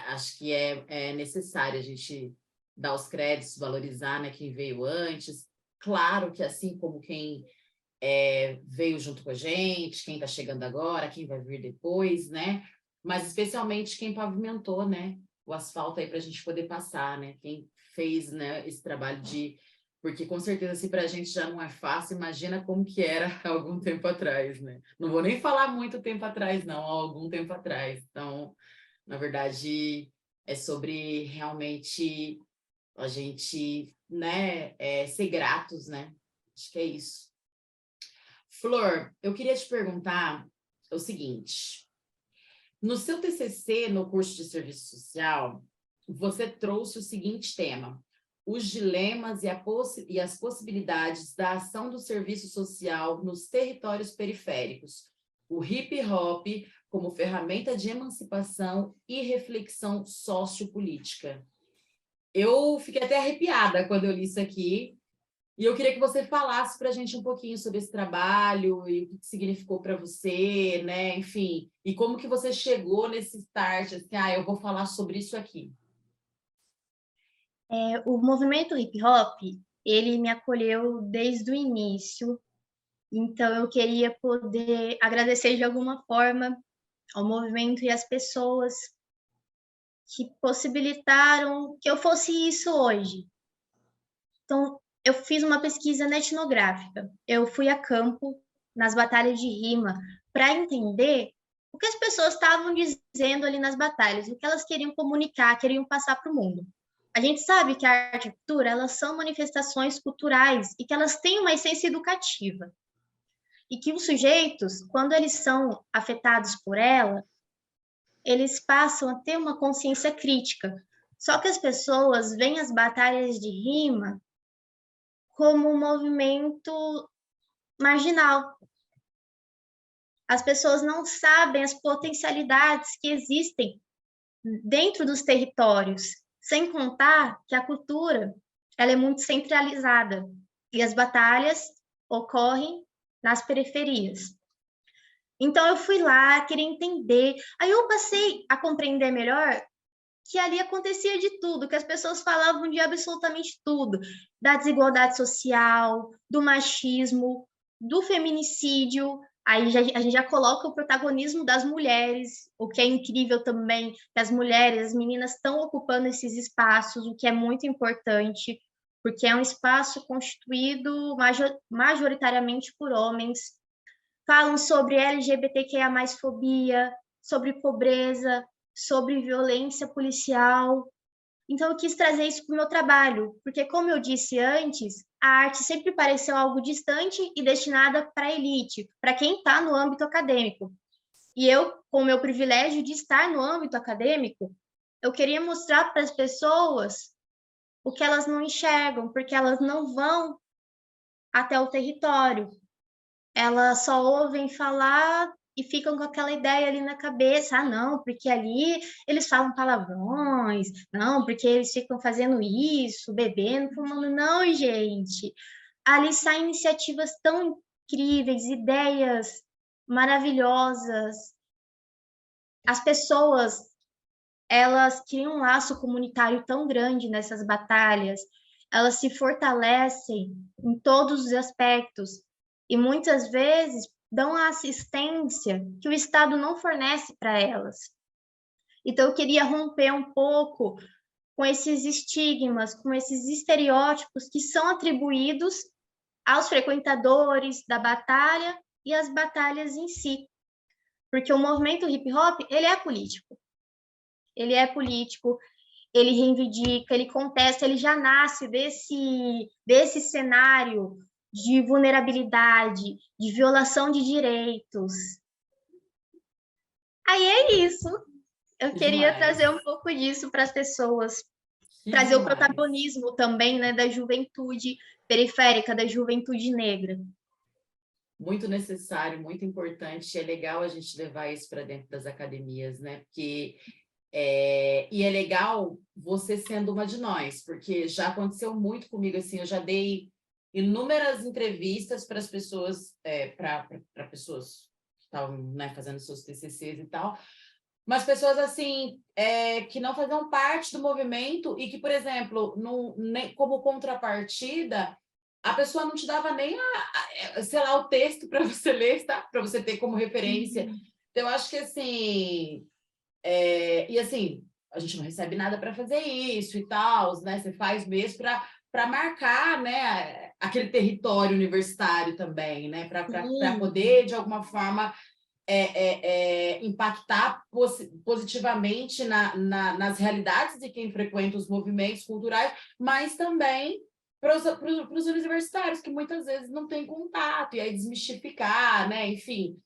Acho que é necessário a gente dar os créditos, valorizar, né, quem veio antes. Claro que assim como quem veio junto com a gente, quem está chegando agora, quem vai vir depois, né? Mas especialmente quem pavimentou, né, o asfalto aí para a gente poder passar, né? Quem fez, né, esse trabalho porque com certeza se para a gente já não é fácil, imagina como que era há algum tempo atrás, né? Não vou nem falar muito tempo atrás, não, há algum tempo atrás. Então, na verdade, é sobre realmente a gente, né, ser gratos, né? Acho que é isso. Flor, eu queria te perguntar o seguinte: no seu TCC, no curso de serviço social, você trouxe o seguinte tema: os dilemas e as possibilidades da ação do serviço social nos territórios periféricos, o hip hop como ferramenta de emancipação e reflexão sociopolítica. Eu fiquei até arrepiada quando eu li isso aqui. E eu queria que você falasse para a gente um pouquinho sobre esse trabalho e o que significou para você, né? Enfim, e como que você chegou nesse start, assim, eu vou falar sobre isso aqui. O movimento hip hop, ele me acolheu desde o início. Então, eu queria poder agradecer de alguma forma ao movimento e às pessoas que possibilitaram que eu fosse isso hoje. Então, eu fiz uma pesquisa etnográfica. Eu fui a campo, nas batalhas de rima, para entender o que as pessoas estavam dizendo ali nas batalhas, o que elas queriam comunicar, queriam passar para o mundo. A gente sabe que a arte e a cultura, elas são manifestações culturais e que elas têm uma essência educativa. E que os sujeitos, quando eles são afetados por ela, eles passam a ter uma consciência crítica. Só que as pessoas veem as batalhas de rima como um movimento marginal. As pessoas não sabem as potencialidades que existem dentro dos territórios, sem contar que a cultura ela é muito centralizada e as batalhas ocorrem nas periferias. Então eu fui lá, queria entender, aí eu passei a compreender melhor que ali acontecia de tudo, que as pessoas falavam de absolutamente tudo, da desigualdade social, do machismo, do feminicídio. Aí a gente já coloca o protagonismo das mulheres, o que é incrível também, que as mulheres, as meninas estão ocupando esses espaços, o que é muito importante, porque é um espaço constituído majoritariamente por homens. Falam sobre LGBTQIA+, fobia, sobre pobreza, sobre violência policial. Então, eu quis trazer isso para o meu trabalho, porque, como eu disse antes, a arte sempre pareceu algo distante e destinada para a elite, para quem está no âmbito acadêmico. E eu, com o meu privilégio de estar no âmbito acadêmico, eu queria mostrar para as pessoas o que elas não enxergam, porque elas não vão até o território. Elas só ouvem falar e ficam com aquela ideia ali na cabeça, ah, não, porque ali eles falam palavrões, não, porque eles ficam fazendo isso, bebendo, fumando. Não, gente, ali saem iniciativas tão incríveis, ideias maravilhosas. As pessoas, elas criam um laço comunitário tão grande nessas batalhas, elas se fortalecem em todos os aspectos e muitas vezes dão a assistência que o Estado não fornece para elas. Então, eu queria romper um pouco com esses estigmas, com esses estereótipos que são atribuídos aos frequentadores da batalha e às batalhas em si. Porque o movimento hip-hop, ele é político. Ele é político, ele reivindica, ele contesta, ele já nasce desse cenário de vulnerabilidade, de violação de direitos. Aí é isso. Eu queria trazer um pouco disso para as pessoas, trazer o protagonismo também, né, da juventude periférica, da juventude negra. Muito necessário, muito importante. É legal a gente levar isso para dentro das academias, né? Porque e é legal você sendo uma de nós, porque já aconteceu muito comigo, assim, eu já dei inúmeras entrevistas para as pessoas, para pessoas que estavam, né, fazendo seus TCCs e tal, mas pessoas assim que não faziam parte do movimento e que, por exemplo, como contrapartida, a pessoa não te dava nem sei lá, o texto para você ler, tá? Para você ter como referência. Então, eu acho que assim, e assim, a gente não recebe nada para fazer isso e tal, né? Você faz mesmo para marcar, né, aquele território universitário também, né, para poder, de alguma forma, impactar positivamente nas realidades de quem frequenta os movimentos culturais, mas também para os universitários, que muitas vezes não têm contato, e aí desmistificar, né, enfim,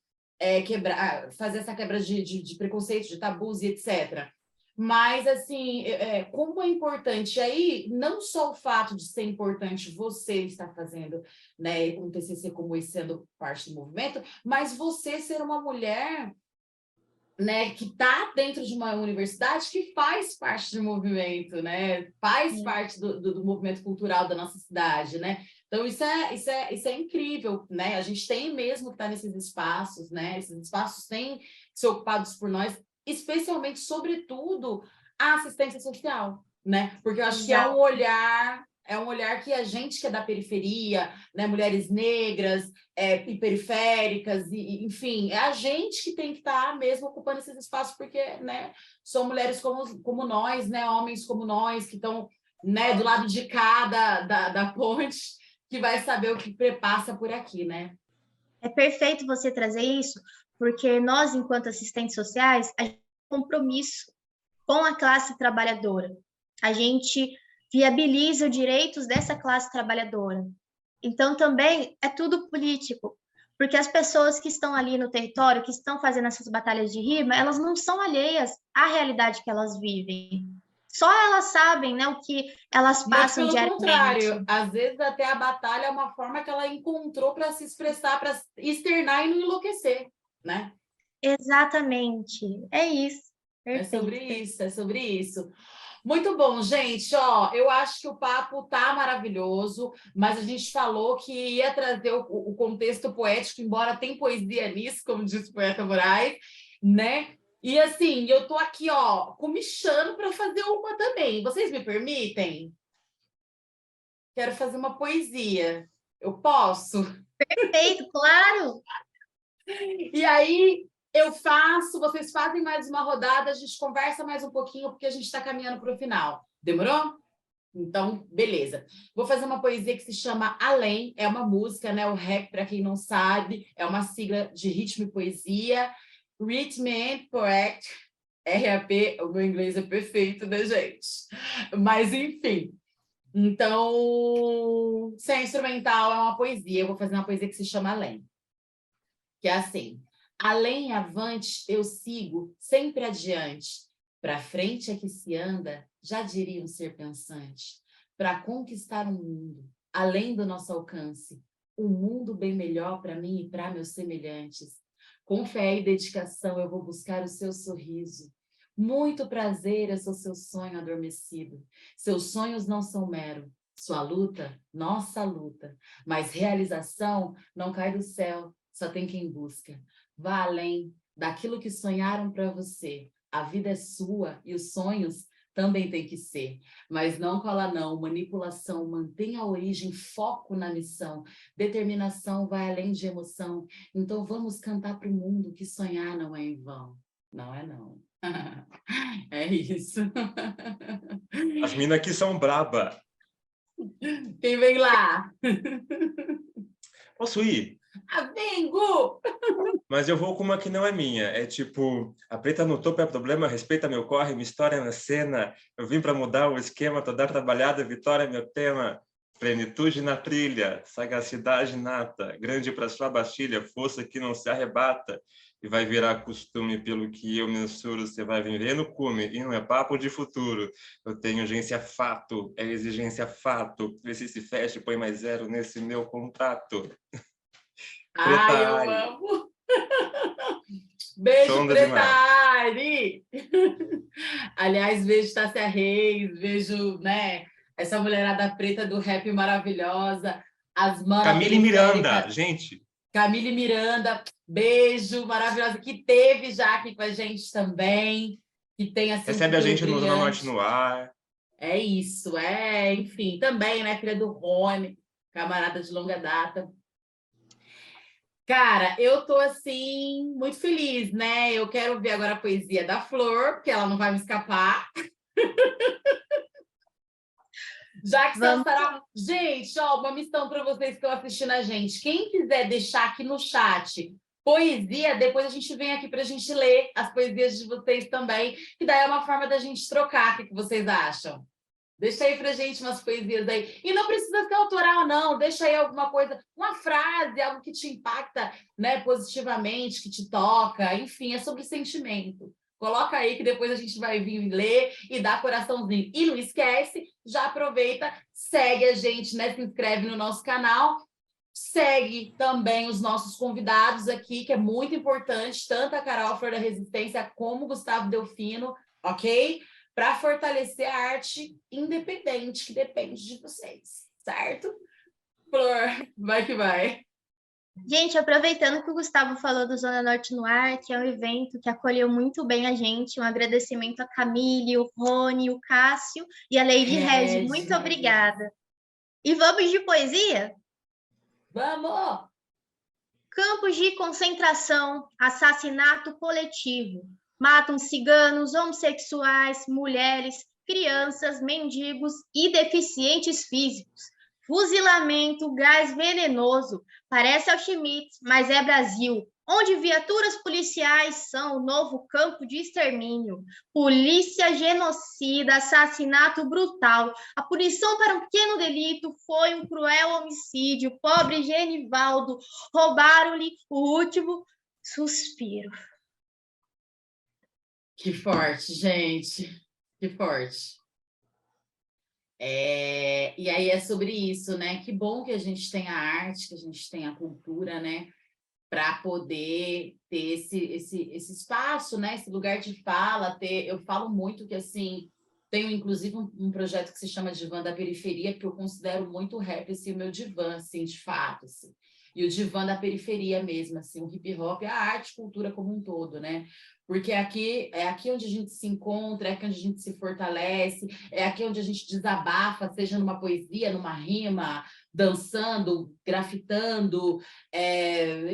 fazer essa quebra de preconceitos, de tabus e etc. Mas, assim, como é importante aí, não só o fato de ser importante você estar fazendo, né, um TCC como esse, sendo parte do movimento, mas você ser uma mulher, né, que está dentro de uma universidade que faz parte do movimento, né, faz parte do movimento cultural da nossa cidade, né? Então, isso é incrível, né? A gente tem mesmo que estar nesses espaços, né? Esses espaços têm que ser ocupados por nós, especialmente, sobretudo, a assistência social, né? Porque eu acho que é um olhar É um olhar que a gente que é da periferia, né, mulheres negras e periféricas, enfim, é a gente que tem que estar mesmo ocupando esses espaços, porque, né, são mulheres como nós, né, homens como nós, que estão, né, do lado de cá da ponte, que vai saber o que passa por aqui, né? É perfeito você trazer isso, porque nós, enquanto assistentes sociais, a gente tem um compromisso com a classe trabalhadora. A gente viabiliza os direitos dessa classe trabalhadora. Então, também é tudo político, porque as pessoas que estão ali no território, que estão fazendo essas batalhas de rima, elas não são alheias à realidade que elas vivem. Só elas sabem, né, o que elas passam diariamente. Pelo contrário, às vezes até a batalha é uma forma que ela encontrou para se expressar, para externar e não enlouquecer, né? Exatamente, é isso. Perfeito. É sobre isso, é sobre isso. Muito bom, gente. Ó, eu acho que o papo tá maravilhoso, mas a gente falou que ia trazer o contexto poético, embora tem poesia nisso, como diz o poeta Moraes, né? E assim, eu tô aqui, ó, comichando para fazer uma também. Vocês me permitem? Quero fazer uma poesia. Eu posso? Perfeito, claro. E aí eu faço, vocês fazem mais uma rodada, a gente conversa mais um pouquinho, porque a gente está caminhando para o final. Demorou? Então, beleza. Vou fazer uma poesia que se chama Além, é uma música, né? O rap, para quem não sabe, é uma sigla de ritmo e poesia. Rhythm and Poetry, RAP, o meu inglês é perfeito, né, gente? Mas, enfim. Então, se é instrumental, é uma poesia. Eu vou fazer uma poesia que se chama Além. Que é assim: além e avante eu sigo, sempre adiante. Para frente é que se anda, já diria um ser pensante. Para conquistar um mundo, além do nosso alcance. Um mundo bem melhor para mim e para meus semelhantes. Com fé e dedicação eu vou buscar o seu sorriso. Muito prazer, eu sou seu sonho adormecido. Seus sonhos não são mero. Sua luta, nossa luta. Mas realização não cai do céu. Só tem quem busca. Vá além daquilo que sonharam para você. A vida é sua e os sonhos também têm que ser. Mas não cola não, manipulação, mantenha a origem, foco na missão. Determinação vai além de emoção. Então vamos cantar para o mundo que sonhar não é em vão. Não é não. É isso. As minas aqui são braba. Quem vem lá? Posso ir? Vengo! Mas eu vou com uma que não é minha. É tipo, a preta no topo é problema, respeita meu corre, minha história na cena. Eu vim para mudar o esquema, toda trabalhada, vitória é meu tema. Plenitude na trilha, sagacidade nata, grande para sua bastilha, força que não se arrebata. E vai virar costume pelo que eu mensuro, você vai viver no cume, e não é papo de futuro. Eu tenho urgência fato, é exigência fato. Vê se fecha, põe mais zero nesse meu contrato. Ai, eu amo! Beijo, Sonda Preta demais. Ari! Aliás, beijo Tássia Reis, beijo, né, essa mulherada preta do rap maravilhosa, as manas Camille Miranda, gente. Camille Miranda, beijo, maravilhosa, que teve já aqui com a gente também, que tem assim... Recebe a gente no Zona Norte no ar. É isso, enfim, também, né, filha do Rony, camarada de longa data. Cara, eu tô, assim, muito feliz, né? Eu quero ver agora a poesia da Flor, porque ela não vai me escapar. Já que você estará... Gente, ó, uma missão para vocês que estão assistindo a gente. Quem quiser deixar aqui no chat poesia, depois a gente vem aqui para a gente ler as poesias de vocês também, que daí é uma forma da gente trocar. O que vocês acham? Deixa aí pra gente umas poesias aí. E não precisa ser autoral, não. Deixa aí alguma coisa, uma frase, algo que te impacta, né, positivamente, que te toca. Enfim, é sobre sentimento. Coloca aí que depois a gente vai vir ler e dar coraçãozinho. E não esquece, já aproveita, segue a gente, né? Se inscreve no nosso canal. Segue também os nossos convidados aqui, que é muito importante, tanto a Carol Flor da Resistência como o Gustavo Delfino, ok? Para fortalecer a arte independente, que depende de vocês, certo? Flor, vai que vai. Gente, aproveitando que o Gustavo falou do Zona Norte no Ar, que é um evento que acolheu muito bem a gente, um agradecimento a Camille, o Rony, o Cássio e a Lady Regi. Muito obrigada. E vamos de poesia? Vamos! Campos de concentração, assassinato coletivo. Matam ciganos, homossexuais, mulheres, crianças, mendigos e deficientes físicos. Fuzilamento, gás venenoso. Parece Auschwitz, mas é Brasil, onde viaturas policiais são o novo campo de extermínio. Polícia genocida, assassinato brutal. A punição para um pequeno delito foi um cruel homicídio. Pobre Genivaldo, roubaram-lhe o último suspiro. Que forte, gente. Que forte. E aí é sobre isso, né? Que bom que a gente tem a arte, que a gente tem a cultura, né? Para poder ter esse espaço, né? Esse lugar de fala. Eu falo muito que, assim, tenho, inclusive, um projeto que se chama Divã da Periferia, que eu considero muito o rap, assim, o meu divã, assim, de fato, assim. E o divã da periferia mesmo, assim, o hip-hop, a arte, cultura como um todo, né? Porque aqui é aqui onde a gente se encontra, é aqui onde a gente se fortalece, é aqui onde a gente desabafa, seja numa poesia, numa rima, dançando, grafitando,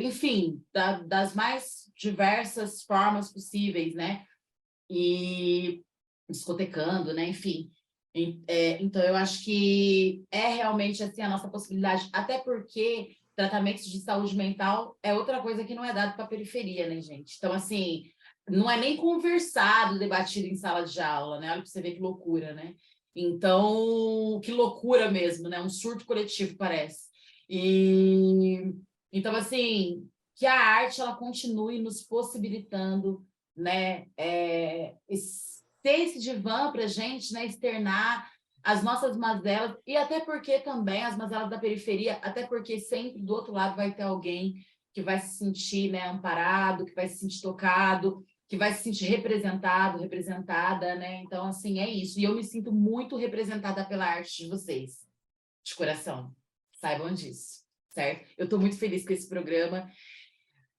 enfim, das mais diversas formas possíveis, né? E discotecando, né? Enfim. Então, eu acho que é realmente assim a nossa possibilidade, até porque tratamentos de saúde mental é outra coisa que não é dado para a periferia, né, gente? Então, assim, não é nem conversado, debatido em sala de aula, né? Olha para você ver que loucura, né? Então, que loucura mesmo, né? Um surto coletivo, parece. Então, assim, que a arte ela continue nos possibilitando, né? Ter esse divã para a gente, né? Externar as nossas mazelas, e até porque também as mazelas da periferia, até porque sempre do outro lado vai ter alguém que vai se sentir, né, amparado, que vai se sentir tocado, que vai se sentir representado, representada, né? Então, assim, é isso. E eu me sinto muito representada pela arte de vocês, de coração. Saibam disso, certo? Eu estou muito feliz com esse programa.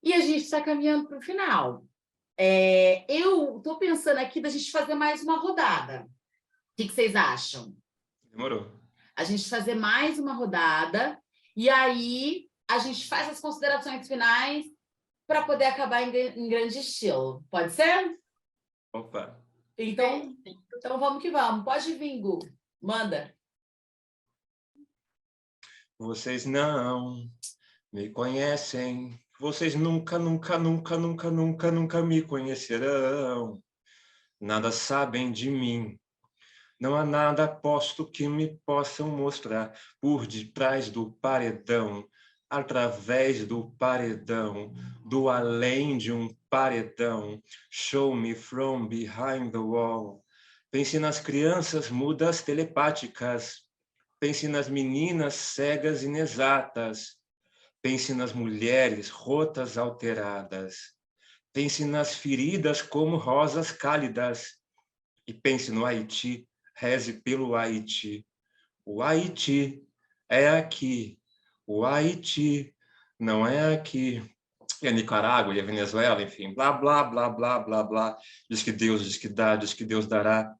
E a gente está caminhando para o final. Eu estou pensando aqui da gente fazer mais uma rodada. O que vocês acham? Demorou. A gente fazer mais uma rodada e aí a gente faz as considerações finais para poder acabar em grande estilo. Pode ser? Opa. Então vamos que vamos. Pode vir, Gu. Manda. Vocês não me conhecem. Vocês nunca, nunca, nunca, nunca, nunca, nunca me conhecerão. Nada sabem de mim. Não há nada posto que me possam mostrar por detrás do paredão, através do paredão, do além de um paredão. Show me from behind the wall. Pense nas crianças mudas telepáticas. Pense nas meninas cegas inexatas. Pense nas mulheres rotas alteradas. Pense nas feridas como rosas cálidas. E pense no Haiti. Reze pelo Haiti. O Haiti é aqui. O Haiti não é aqui. E a Nicarágua e a Venezuela, enfim, blá, blá, blá, blá, blá, blá. Diz que Deus, diz que dá, diz que Deus dará.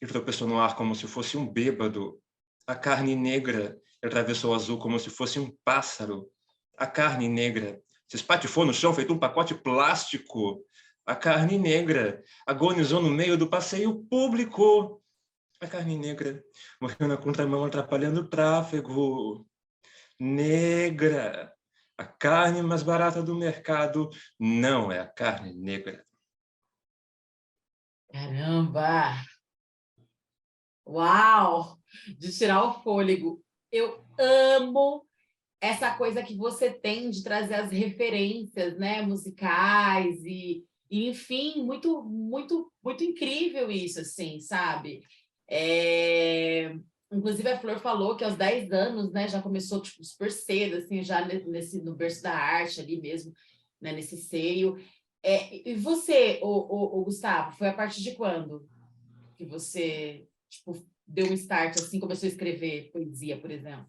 E tropeçou no ar como se fosse um bêbado. A carne negra atravessou o azul como se fosse um pássaro. A carne negra se espatifou no chão feito um pacote plástico. A carne negra agonizou no meio do passeio público. A carne negra morreu na contramão atrapalhando o tráfego. Negra. A carne mais barata do mercado não é a carne negra. Caramba! Uau! De tirar o fôlego. Eu amo essa coisa que você tem de trazer as referências, né, musicais e enfim, muito, muito, muito incrível isso, assim, sabe? Inclusive a Flor falou que aos 10 anos, né, já começou tipo, super cedo, assim, já no berço da arte ali mesmo, né, nesse seio. E você, o Gustavo, foi a partir de quando que você tipo, deu um start, assim, começou a escrever poesia, por exemplo?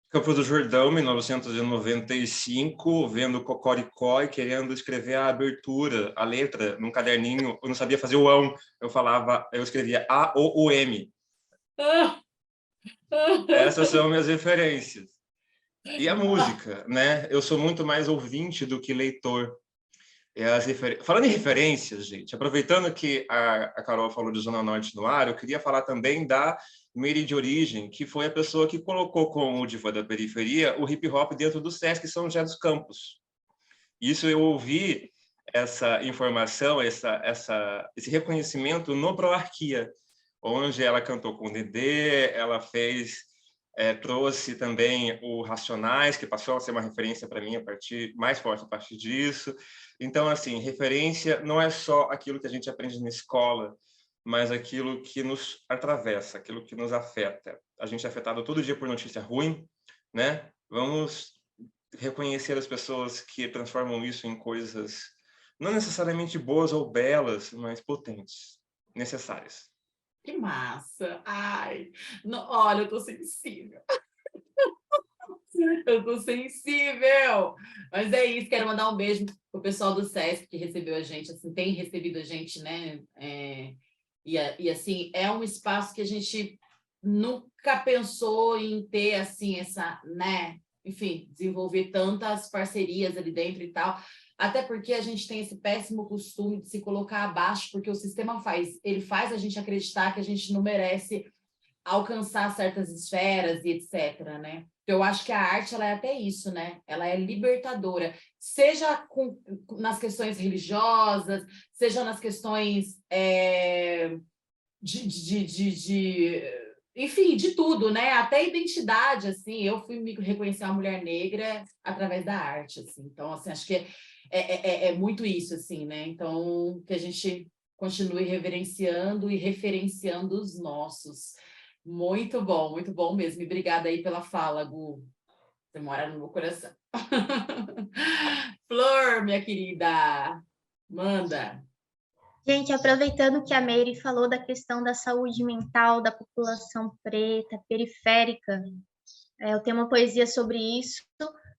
Campo do Jordão, 1995, vendo Cocoricó e querendo escrever a abertura, a letra, num caderninho. Eu não sabia fazer o ão. Eu escrevia A-O-O-M. Ah, Essas são minhas referências. E a música, né? Eu sou muito mais ouvinte do que leitor. Falando em referências, gente, aproveitando que a Carol falou de Zona Norte no ar, eu queria falar também da Mary de Origem, que foi a pessoa que colocou como diva da periferia o hip hop dentro do Sesc São José dos Campos. Isso eu ouvi essa informação, esse reconhecimento no Proarquia, onde ela cantou com o Dedê, ela trouxe também o Racionais, que passou a ser uma referência para mim mais forte a partir disso. Então, assim, referência não é só aquilo que a gente aprende na escola, mas aquilo que nos atravessa, aquilo que nos afeta. A gente é afetado todo dia por notícia ruim, né? Vamos reconhecer as pessoas que transformam isso em coisas não necessariamente boas ou belas, mas potentes, necessárias. Que massa! Ai, olha, eu tô sensível. Eu tô sensível. Mas é isso, quero mandar um beijo pro pessoal do SESC que recebeu a gente, assim, tem recebido a gente, né? E assim, é um espaço que a gente nunca pensou em ter, assim, essa, né? Enfim, desenvolver tantas parcerias ali dentro e tal. Até porque a gente tem esse péssimo costume de se colocar abaixo, porque o sistema ele faz a gente acreditar que a gente não merece alcançar certas esferas e etc, né? Eu acho que a arte, ela é até isso, né? Ela é libertadora, seja nas questões religiosas, seja nas questões enfim, de tudo, né? Até identidade, assim. Eu fui me reconhecer uma mulher negra através da arte, assim. Então, assim, acho que é muito isso, assim, né? Então, que a gente continue reverenciando e referenciando os nossos. Muito bom mesmo. E obrigada aí pela fala, Gu. Você mora no meu coração. Flor, minha querida, manda. Gente, aproveitando que a Meire falou da questão da saúde mental da população preta, periférica, eu tenho uma poesia sobre isso.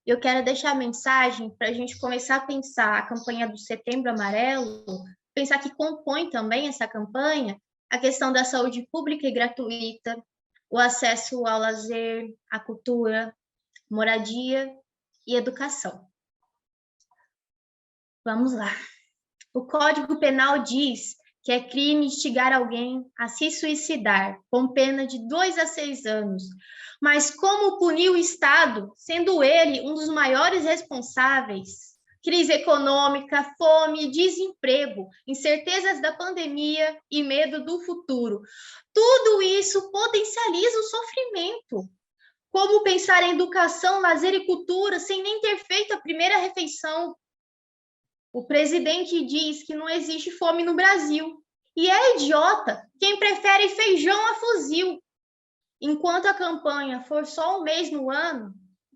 Eu quero deixar a mensagem para a gente começar a pensar a campanha do Setembro Amarelo, pensar que compõe também essa campanha a questão da saúde pública e gratuita, o acesso ao lazer, à cultura, moradia e educação. Vamos lá. O Código Penal diz que é crime instigar alguém a se suicidar, com pena de 2 a 6 anos. Mas como punir o Estado, sendo ele um dos maiores responsáveis? Crise econômica, fome, desemprego, incertezas da pandemia e medo do futuro. Tudo isso potencializa o sofrimento. Como pensar em educação, lazer e cultura sem nem ter feito a primeira refeição? O presidente diz que não existe fome no Brasil. E é idiota quem prefere feijão a fuzil. Enquanto a campanha for só um mês no ano,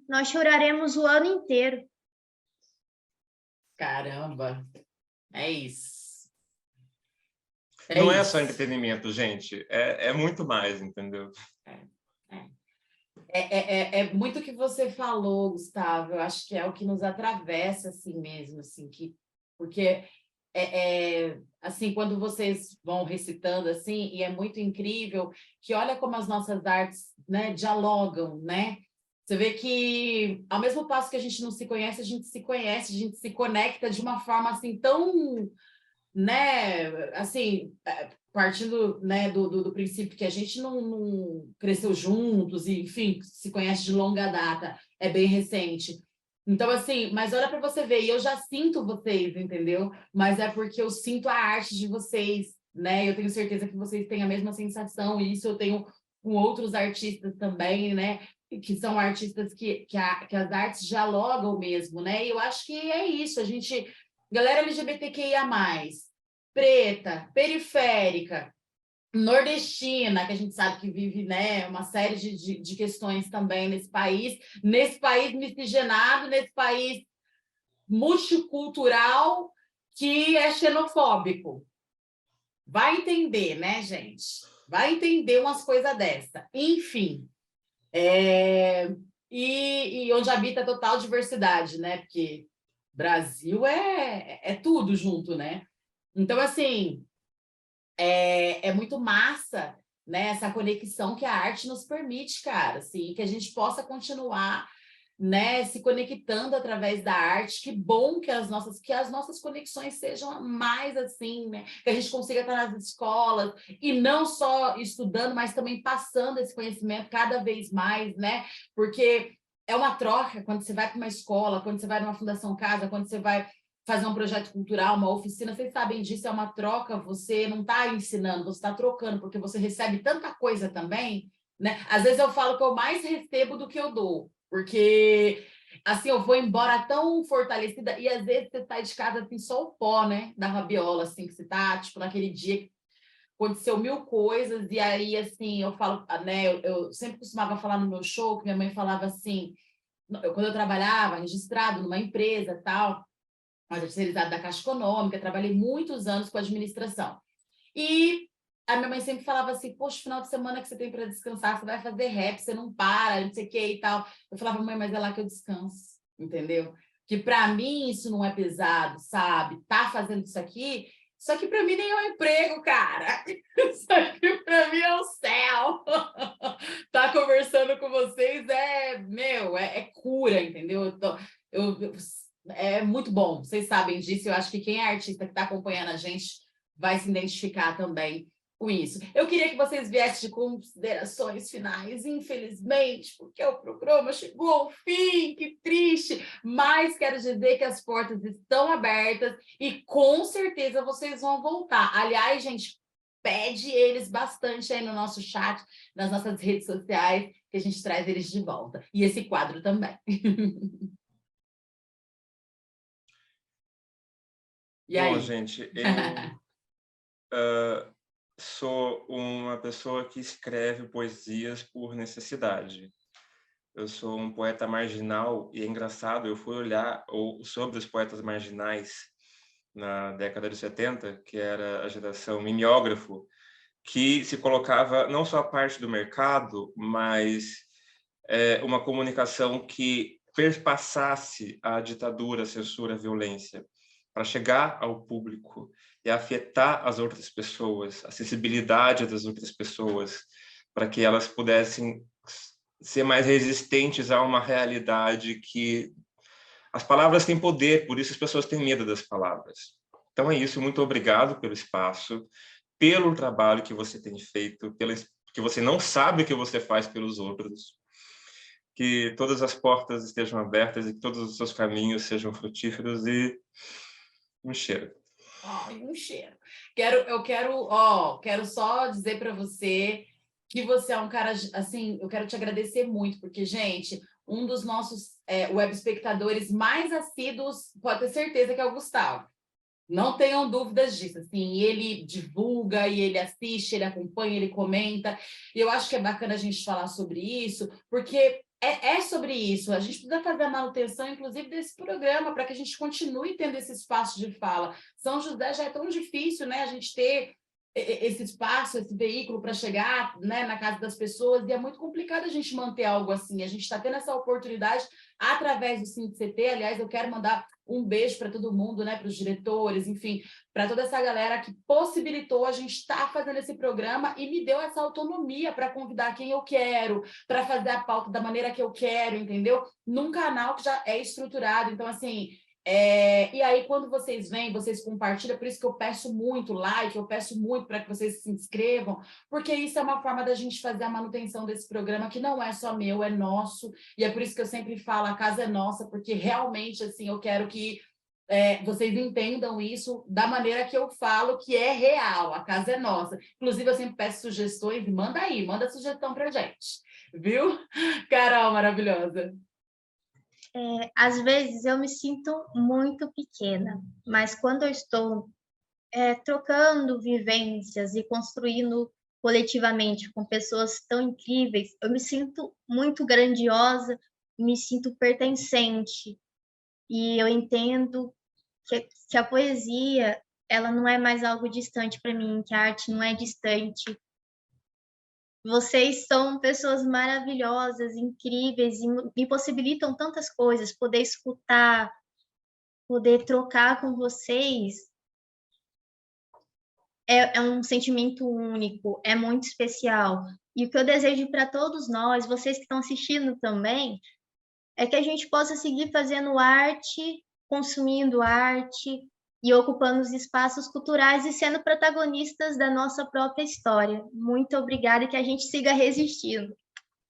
nós choraremos o ano inteiro. Caramba, é isso. Não é só entretenimento, gente. É muito mais, entendeu? É muito o que você falou, Gustavo. Eu acho que é o que nos atravessa assim mesmo, assim, porque assim, quando vocês vão recitando assim, e é muito incrível que olha como as nossas artes, né, dialogam, né? Você vê que ao mesmo passo que a gente não se conhece, a gente se conhece, a gente se conecta de uma forma assim tão, né, assim, partindo, né, do princípio que a gente não cresceu juntos e, enfim, se conhece de longa data, é bem recente. Então, assim, mas olha para você ver, e eu já sinto vocês, entendeu? Mas é porque eu sinto a arte de vocês, né? Eu tenho certeza que vocês têm a mesma sensação, e isso eu tenho com outros artistas também, né? Que são artistas que as artes dialogam mesmo, né? E eu acho que é isso, a gente, galera LGBTQIA+, preta, periférica, nordestina, que a gente sabe que vive, né, uma série de questões também nesse país miscigenado, nesse país multicultural que é xenofóbico. Vai entender, né, gente? Vai entender umas coisas dessa. Enfim, e onde habita total diversidade, né? Porque Brasil é tudo junto, né? Então, assim, é muito massa, né? Essa conexão que a arte nos permite, cara, assim, que a gente possa continuar, né, se conectando através da arte. Que bom que as nossas conexões sejam mais assim, né? Que a gente consiga estar nas escolas e não só estudando, mas também passando esse conhecimento cada vez mais, né? Porque é uma troca quando você vai para uma escola, quando você vai numa Fundação Casa, quando você vai fazer um projeto cultural, uma oficina, vocês sabem disso, é uma troca, você não está ensinando, você está trocando, porque você recebe tanta coisa também, né? Às vezes eu falo que eu mais recebo do que eu dou, porque assim, eu vou embora tão fortalecida, e às vezes você sai de casa assim, só o pó, né, da rabiola, assim, que você tá, tipo, naquele dia que aconteceu mil coisas, e aí, assim, eu falo, né, eu sempre costumava falar no meu show, que minha mãe falava assim, quando eu trabalhava registrado numa empresa, tal, uma terceirizada da Caixa Econômica, trabalhei muitos anos com administração. E a minha mãe sempre falava assim, poxa, final de semana que você tem para descansar, você vai fazer rap, você não para, não sei o que e tal. Eu falava, mãe, mas é lá que eu descanso, entendeu? Que para mim isso não é pesado, sabe? Tá fazendo isso aqui para mim nem é um emprego, cara. Isso aqui para mim é o céu. Tá conversando com vocês é cura, entendeu? É muito bom, vocês sabem disso. Eu acho que quem é artista que está acompanhando a gente vai se identificar também com isso. Eu queria que vocês viessem de considerações finais, infelizmente, porque o programa chegou ao fim, que triste, mas quero dizer que as portas estão abertas e com certeza vocês vão voltar. Aliás, gente, pede eles bastante aí no nosso chat, nas nossas redes sociais, que a gente traz eles de volta. E esse quadro também. E aí? Bom, gente, sou uma pessoa que escreve poesias por necessidade. Eu sou um poeta marginal e é engraçado, eu fui olhar sobre os poetas marginais na década de 70, que era a geração mimeógrafo, que se colocava não só a parte do mercado, mas uma comunicação que perpassasse a ditadura, a censura, a violência, para chegar ao público e afetar as outras pessoas, a sensibilidade das outras pessoas, para que elas pudessem ser mais resistentes a uma realidade que as palavras têm poder, por isso as pessoas têm medo das palavras. Então é isso, muito obrigado pelo espaço, pelo trabalho que você tem feito, que você não sabe o que você faz pelos outros. Que todas as portas estejam abertas e que todos os seus caminhos sejam frutíferos e um cheiro. Um cheiro. Quero só dizer para você que você é um cara, assim, eu quero te agradecer muito, porque, gente, um dos nossos web espectadores mais assíduos, pode ter certeza que é o Gustavo. Não tenham dúvidas disso, assim, ele divulga, e ele assiste, ele acompanha, ele comenta, e eu acho que é bacana a gente falar sobre isso, porque é sobre isso, a gente precisa fazer a manutenção, inclusive, desse programa, para que a gente continue tendo esse espaço de fala. São José já é tão difícil, né, a gente ter esse espaço, esse veículo para chegar, né, na casa das pessoas, e é muito complicado a gente manter algo assim. A gente está tendo essa oportunidade através do SINDCT. Aliás, eu quero mandar um beijo para todo mundo, né, para os diretores, enfim, para toda essa galera que possibilitou a gente estar fazendo esse programa e me deu essa autonomia para convidar quem eu quero, para fazer a pauta da maneira que eu quero, entendeu? Num canal que já é estruturado. Então, assim, e aí, quando vocês vêm, vocês compartilham, por isso que eu peço muito like, eu peço muito para que vocês se inscrevam, porque isso é uma forma da gente fazer a manutenção desse programa, que não é só meu, é nosso, e é por isso que eu sempre falo, a casa é nossa, porque realmente, assim, eu quero que vocês entendam isso da maneira que eu falo, que é real, a casa é nossa. Inclusive, eu sempre peço sugestões, e manda sugestão pra gente, viu? Carol, maravilhosa. Às vezes eu me sinto muito pequena, mas quando eu estou trocando vivências e construindo coletivamente com pessoas tão incríveis, eu me sinto muito grandiosa, me sinto pertencente. E eu entendo que a poesia, ela não é mais algo distante para mim, que a arte não é distante. Vocês são pessoas maravilhosas, incríveis, e me possibilitam tantas coisas, poder escutar, poder trocar com vocês é um sentimento único, é muito especial. E o que eu desejo para todos nós, vocês que estão assistindo também, é que a gente possa seguir fazendo arte, consumindo arte e ocupando os espaços culturais e sendo protagonistas da nossa própria história. Muito obrigada e que a gente siga resistindo.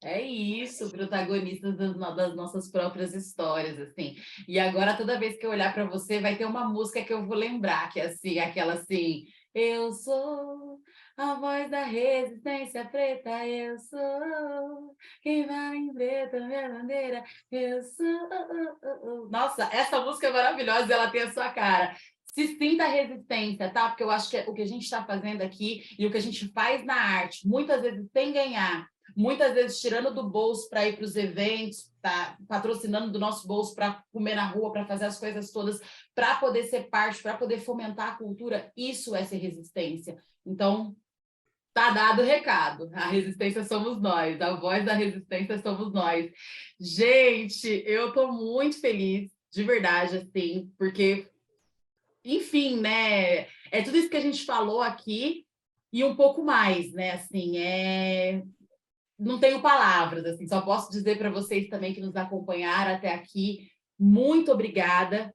É isso, protagonistas das nossas próprias histórias, assim. E agora, toda vez que eu olhar para você, vai ter uma música que eu vou lembrar, que é assim, aquela assim... Eu sou a voz da resistência preta, eu sou quem vai em preta, minha bandeira, eu sou... Nossa, essa música é maravilhosa, ela tem a sua cara. Se sinta a resistência, tá? Porque eu acho que o que a gente está fazendo aqui e o que a gente faz na arte, muitas vezes sem ganhar, muitas vezes tirando do bolso para ir para os eventos, tá? Patrocinando do nosso bolso para comer na rua, para fazer as coisas todas, para poder ser parte, para poder fomentar a cultura, isso é ser resistência. Então, tá dado o recado. A resistência somos nós, a voz da resistência somos nós. Gente, eu estou muito feliz, de verdade, assim, porque, enfim, né? É tudo isso que a gente falou aqui e um pouco mais, né? Assim, não tenho palavras, assim, só posso dizer para vocês também que nos acompanharam até aqui, muito obrigada,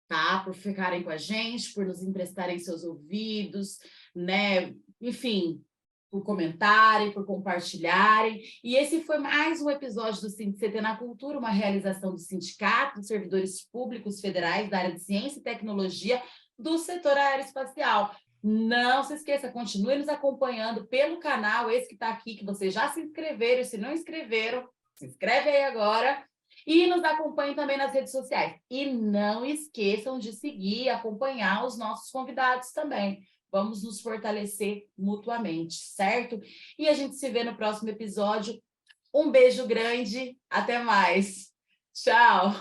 tá? Por ficarem com a gente, por nos emprestarem seus ouvidos, né? Enfim, por comentarem, por compartilharem. E esse foi mais um episódio do SINDCT na Cultura, uma realização do Sindicato dos Servidores Públicos Federais da área de Ciência e Tecnologia do setor aeroespacial. Não se esqueça, continue nos acompanhando pelo canal, esse que está aqui, que vocês já se inscreveram, e se não inscreveram, se inscreve aí agora, e nos acompanhem também nas redes sociais. E não esqueçam de seguir e acompanhar os nossos convidados também. Vamos nos fortalecer mutuamente, certo? E a gente se vê no próximo episódio. Um beijo grande, até mais. Tchau!